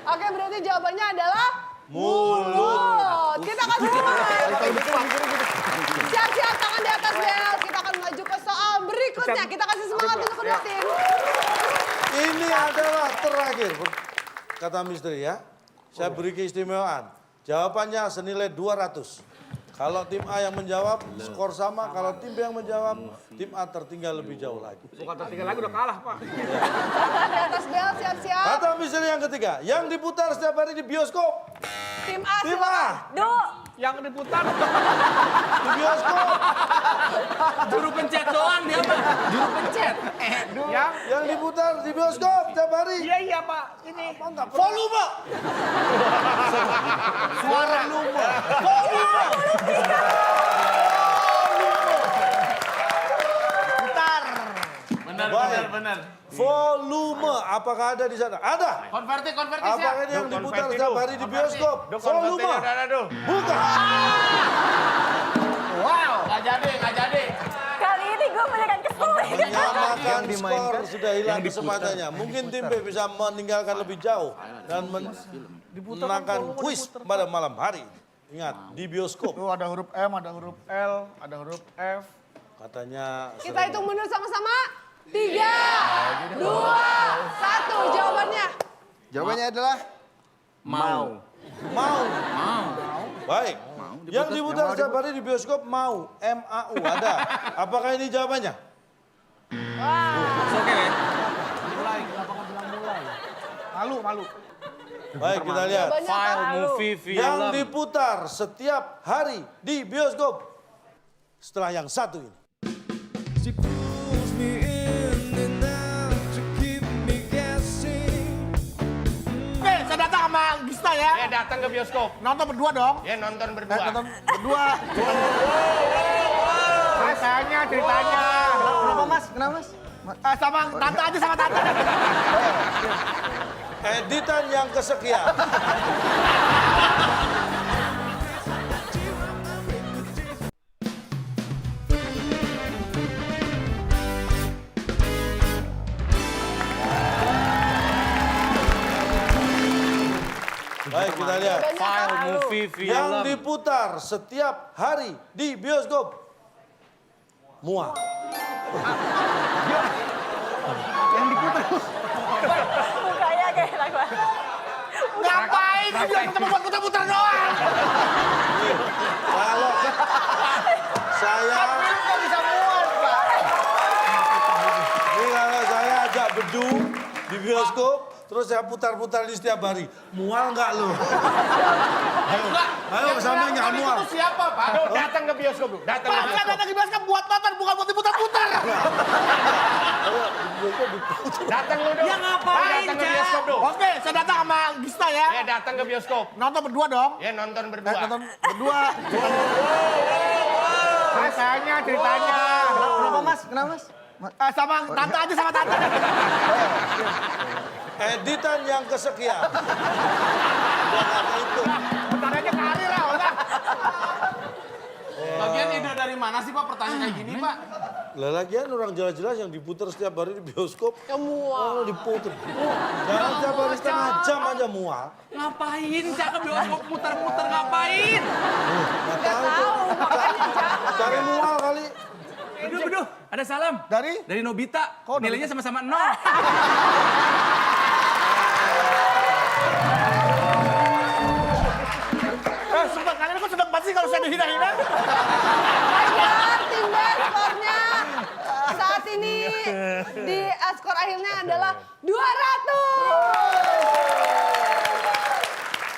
[SPEAKER 1] Oke, berarti jawabannya adalah
[SPEAKER 2] Mulut.
[SPEAKER 1] Kita akan mulai. Siap-siap tangan di atas bel. Kita akan maju ke soal berikutnya. Kita kasih semangat untuk kedua tim.
[SPEAKER 2] Ini adalah terakhir kata misteri ya. Saya beri keistimewaan. Jawabannya senilai 200. Kalau tim A yang menjawab, skor sama. Kalau tim B yang menjawab, tim A tertinggal lebih jauh lagi.
[SPEAKER 4] Bukan tertinggal lagi udah kalah, Pak.
[SPEAKER 1] Tangan di atas bel, siap-siap.
[SPEAKER 2] Kata misteri yang ketiga, yang diputar setiap hari di bioskop.
[SPEAKER 1] Tim A,
[SPEAKER 2] Tim
[SPEAKER 1] silakan.
[SPEAKER 2] A.
[SPEAKER 7] Du,
[SPEAKER 4] Yang diputar.
[SPEAKER 2] Di bioskop.
[SPEAKER 3] Juru pencet doang dia Pak. Juru pencet.
[SPEAKER 2] Yang diputar di bioskop tiap hari.
[SPEAKER 4] Iya Pak. Ini.
[SPEAKER 2] Volume. Suara lume. Volume.
[SPEAKER 4] Putar.
[SPEAKER 6] Benar,
[SPEAKER 2] Baik.
[SPEAKER 6] benar.
[SPEAKER 2] Volume. Apakah ada di sana? Ada.
[SPEAKER 6] Konverti
[SPEAKER 2] Apakah
[SPEAKER 6] siap.
[SPEAKER 2] ini yang diputar
[SPEAKER 5] konverti
[SPEAKER 2] setiap
[SPEAKER 5] dulu.
[SPEAKER 2] hari di bioskop?
[SPEAKER 5] Duh,
[SPEAKER 2] Volume.
[SPEAKER 5] konvertinya udah ada tuh.
[SPEAKER 2] Bukan.
[SPEAKER 4] Wow.
[SPEAKER 6] Nggak jadi.
[SPEAKER 7] Kali ini gue beneran kesulitan.
[SPEAKER 2] Menyamakan
[SPEAKER 9] Yang dimainkan,
[SPEAKER 2] skor sudah hilang kesempatannya. Mungkin tim B bisa meninggalkan lebih jauh dan menangkan kuis pada malam hari. Ingat, di bioskop.
[SPEAKER 4] Tuh ada huruf M, ada huruf L, ada huruf F.
[SPEAKER 2] Katanya
[SPEAKER 1] Kita hitung mundur sama-sama. 3, 2, 1. Jawabannya.
[SPEAKER 9] Jawabannya adalah
[SPEAKER 3] Mau.
[SPEAKER 2] mau. Baik. Yang diputar setiap hari di bioskop mau. M-A-U ada. Apakah ini jawabannya?
[SPEAKER 3] Oke ya.
[SPEAKER 4] Malu.
[SPEAKER 2] Baik, kita lihat.
[SPEAKER 1] Jawabannya
[SPEAKER 3] File,
[SPEAKER 1] apa?
[SPEAKER 3] movie,
[SPEAKER 2] Yang
[SPEAKER 3] film.
[SPEAKER 2] diputar setiap hari di bioskop. Setelah yang satu ini.
[SPEAKER 4] Oke, saya datang sama Gista ya.
[SPEAKER 5] Ya datang ke bioskop.
[SPEAKER 4] Nonton berdua dong.
[SPEAKER 5] Ya nonton berdua.
[SPEAKER 4] Nonton berdua. Ceritanya.
[SPEAKER 9] Kenapa Mas? Kenapa Mas?
[SPEAKER 4] Sama tante aja sama tante.
[SPEAKER 2] Editan yang kesekian. Baik, kita lihat.
[SPEAKER 1] Jawabannya apa?
[SPEAKER 3] Movie, film.
[SPEAKER 2] Yang diputar setiap hari di bioskop. Mual.
[SPEAKER 7] Mukanya kayak enak banget.
[SPEAKER 4] Ngapain sih dia cuma buat putar-putar doang.
[SPEAKER 2] Kalau saya,
[SPEAKER 4] Film nggak bisa muat, Pak.
[SPEAKER 2] ini kalau saya ajak bedu di bioskop, terus saya putar-putar di setiap hari. Mual nggak lu? Ayo sampai nggak mual.
[SPEAKER 5] Itu siapa Pak? Duh, datang ke bioskop dulu. Datang ke
[SPEAKER 4] Pak, saya
[SPEAKER 5] bioskop.
[SPEAKER 4] datang ke bioskop buat nonton, bukan buat diputar-putar.
[SPEAKER 5] Datang lu dong.
[SPEAKER 7] Ya ngapain,
[SPEAKER 5] Datang ke bioskop dulu.
[SPEAKER 4] Oke, saya datang sama Gista ya.
[SPEAKER 5] Ya datang ke bioskop.
[SPEAKER 4] Nonton berdua dong.
[SPEAKER 5] Ya nonton berdua.
[SPEAKER 4] Nonton berdua. Ceritanya.
[SPEAKER 9] Kenapa Mas? Kenapa Mas?
[SPEAKER 4] Sama tante aja sama tante.
[SPEAKER 2] Editan yang kesekian. Itu.
[SPEAKER 4] Tantangannya karir lah, udah.
[SPEAKER 6] Bagian ide dari mana sih Pak pertanyaan kayak gini Pak?
[SPEAKER 2] Lah lagian orang jelas-jelas yang diputar setiap hari di bioskop.
[SPEAKER 1] Ya mual.
[SPEAKER 2] Oh, diputar. Jangan setiap hari setengah jam aja mual.
[SPEAKER 3] Ngapain Cak ke bioskop muter-muter ngapain?
[SPEAKER 2] Nggak
[SPEAKER 1] Nggak
[SPEAKER 2] tahu.
[SPEAKER 1] tahu, makanya jangan.
[SPEAKER 2] Cari mual kali.
[SPEAKER 3] Beduh, ada salam.
[SPEAKER 4] Dari
[SPEAKER 3] Nobita.
[SPEAKER 4] Kok
[SPEAKER 3] Nilainya sama-sama 0.
[SPEAKER 4] sumpah kalian kok seneng banget sih kalau saya dihina-hina.
[SPEAKER 1] Ajar, tim B skornya. Saat ini di skor akhirnya adalah 200.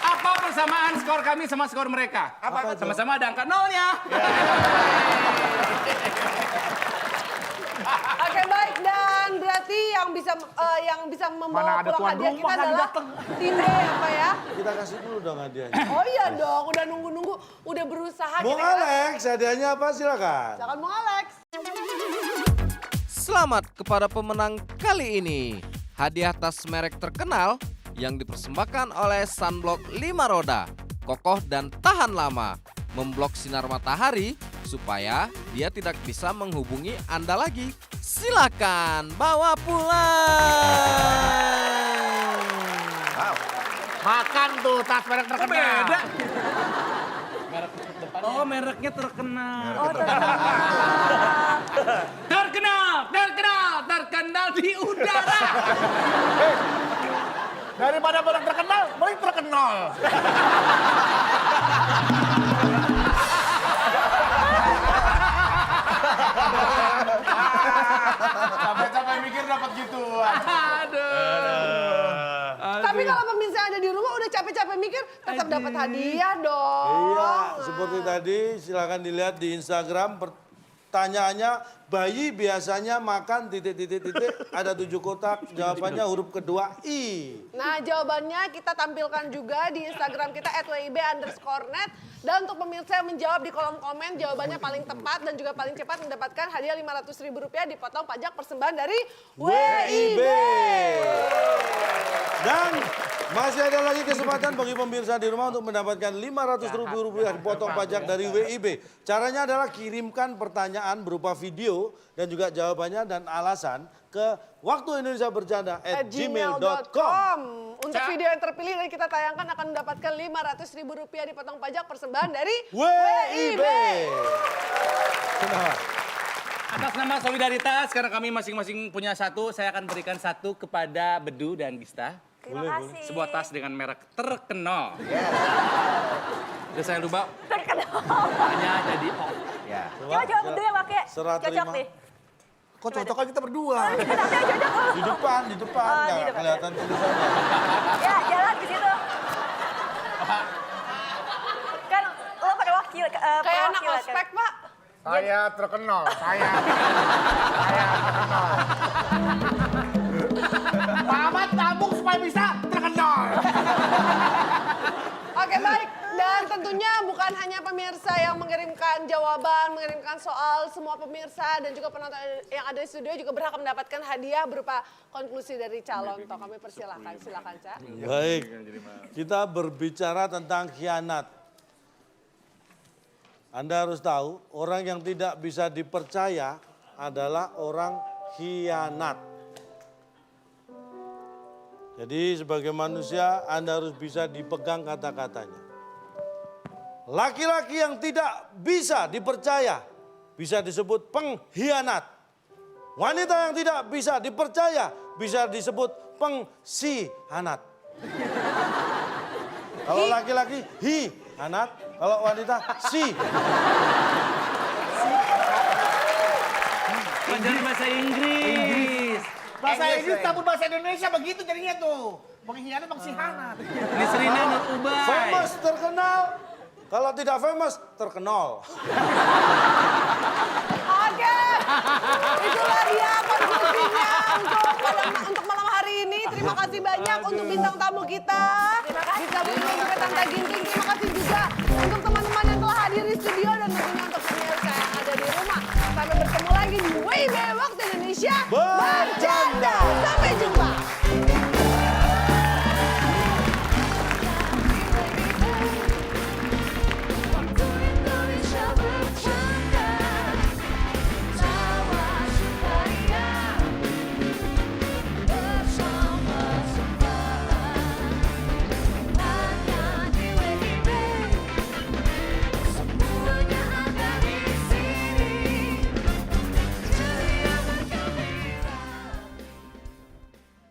[SPEAKER 3] Apa persamaan skor kami sama skor mereka?
[SPEAKER 5] Apa?
[SPEAKER 3] Sama-sama ada angka 0-nya.
[SPEAKER 1] Oke baik, dan berarti yang bisa membawa
[SPEAKER 4] Mana ada
[SPEAKER 1] pulang
[SPEAKER 4] tuan
[SPEAKER 1] hadiah
[SPEAKER 4] rumah
[SPEAKER 1] kita
[SPEAKER 4] lagi
[SPEAKER 1] adalah
[SPEAKER 4] dateng.
[SPEAKER 1] tim B ya Pak ya.
[SPEAKER 2] Kita kasih dulu dong hadiahnya.
[SPEAKER 1] Oh iya dong, udah nunggu-nunggu, udah berusaha.
[SPEAKER 2] Bung Alex, hadiahnya apa? Silakan.
[SPEAKER 1] Silakan Bung Alex.
[SPEAKER 8] Selamat kepada pemenang kali ini. Hadiah tas merek terkenal yang dipersembahkan oleh Sunblock 5 roda. Kokoh dan tahan lama. Memblok sinar matahari supaya dia tidak bisa menghubungi Anda lagi. Silakan bawa pulang.
[SPEAKER 4] Makan tuh tas merek terkenal.
[SPEAKER 3] Beda. Oh, mereknya terkenal.
[SPEAKER 7] Oh, terkenal.
[SPEAKER 3] Terkenal di udara.
[SPEAKER 4] Daripada merek terkenal, mending terkenal.
[SPEAKER 6] Capek-capek mikir dapat gituan.
[SPEAKER 3] Aduh.
[SPEAKER 1] Tapi kalau pemirsa ada di rumah udah capek-capek siapa yang mikir tetap dapat hadiah dong.
[SPEAKER 2] Iya, seperti tadi silakan dilihat di Instagram. Pertanyaannya, bayi biasanya makan titik-titik-titik, ada 7 kotak, jawabannya huruf kedua I.
[SPEAKER 1] Nah, jawabannya kita tampilkan juga di Instagram kita @wib_net. Dan untuk pemirsa yang menjawab di kolom komen, jawabannya paling tepat dan juga paling cepat mendapatkan hadiah Rp500.000 dipotong pajak persembahan dari WIB.
[SPEAKER 2] Dan masih ada lagi kesempatan bagi pemirsa di rumah untuk mendapatkan Rp500.000 dipotong pajak dari WIB. Caranya adalah kirimkan pertanyaan berupa video dan juga jawabannya dan alasan ke waktuindonesiabercanda@gmail.com.
[SPEAKER 1] Untuk video yang terpilih dan kita tayangkan akan mendapatkan Rp500.000 dipotong pajak persembahan dari
[SPEAKER 2] WIB. Kenapa?
[SPEAKER 3] Atas nama solidaritas, karena kami masing-masing punya satu, saya akan berikan satu kepada Bedu dan Gista.
[SPEAKER 7] Terima kasih.
[SPEAKER 3] Sebuah tas dengan merek terkenal. Udah saya lupa,
[SPEAKER 7] Terkenal.
[SPEAKER 3] hanya jadi
[SPEAKER 9] Ya.
[SPEAKER 7] Coba dulu yang pakai.
[SPEAKER 2] Serah
[SPEAKER 7] Cocok
[SPEAKER 2] terima.
[SPEAKER 7] nih.
[SPEAKER 4] Kok cocok kan kita berdua.
[SPEAKER 7] Kenapa yang cocok lu?
[SPEAKER 2] Di depan,
[SPEAKER 7] Oh, di
[SPEAKER 2] nggak
[SPEAKER 7] depan.
[SPEAKER 2] kelihatan tulisannya.
[SPEAKER 7] Ya, jalan ke situ. Kan lo perwakil,
[SPEAKER 1] kayak anak
[SPEAKER 7] perwakilan, kan?
[SPEAKER 1] ospek, Pak.
[SPEAKER 5] Saya terkenal, saya terkenal.
[SPEAKER 4] Pak Ahmad tabung supaya bisa terkenal.
[SPEAKER 1] Oke, baik. Dan tentunya bukan hanya pemirsa yang mengirimkan jawaban, mengirimkan soal, semua pemirsa dan juga penonton yang ada di studio juga berhak mendapatkan hadiah berupa konklusi dari calon. Toh kami persilahkan, silakan, Ca.
[SPEAKER 2] Baik, kita berbicara tentang khianat. Anda harus tahu, orang yang tidak bisa dipercaya adalah orang khianat. Jadi sebagai manusia, Anda harus bisa dipegang kata-katanya. Laki-laki yang tidak bisa dipercaya bisa disebut pengkhianat. Wanita yang tidak bisa dipercaya bisa disebut pengsihanat. Kalau laki-laki hianat, kalau wanita si.
[SPEAKER 3] Pelajaran bahasa Inggris.
[SPEAKER 4] Bahasa Inggris campur bahasa Indonesia begitu jadinya tuh. Pengkhianat, pengsihanat.
[SPEAKER 3] Ini Serina Nur Ubay.
[SPEAKER 2] Famous terkenal, kalau tidak famous terkenal.
[SPEAKER 1] Oke, itulah dia konklusinya untuk malam hari ini. Terima kasih banyak untuk bintang tamu kita. Bisa Bedu dan juga Tante Ginting. Terima kasih juga untuk teman-teman yang telah hadir di studio dan tentunya untuk pemirsa yang ada di rumah. Sampai bertemu lagi di WIB Waktu Indonesia
[SPEAKER 2] Bercanda.
[SPEAKER 1] Sampai jumpa.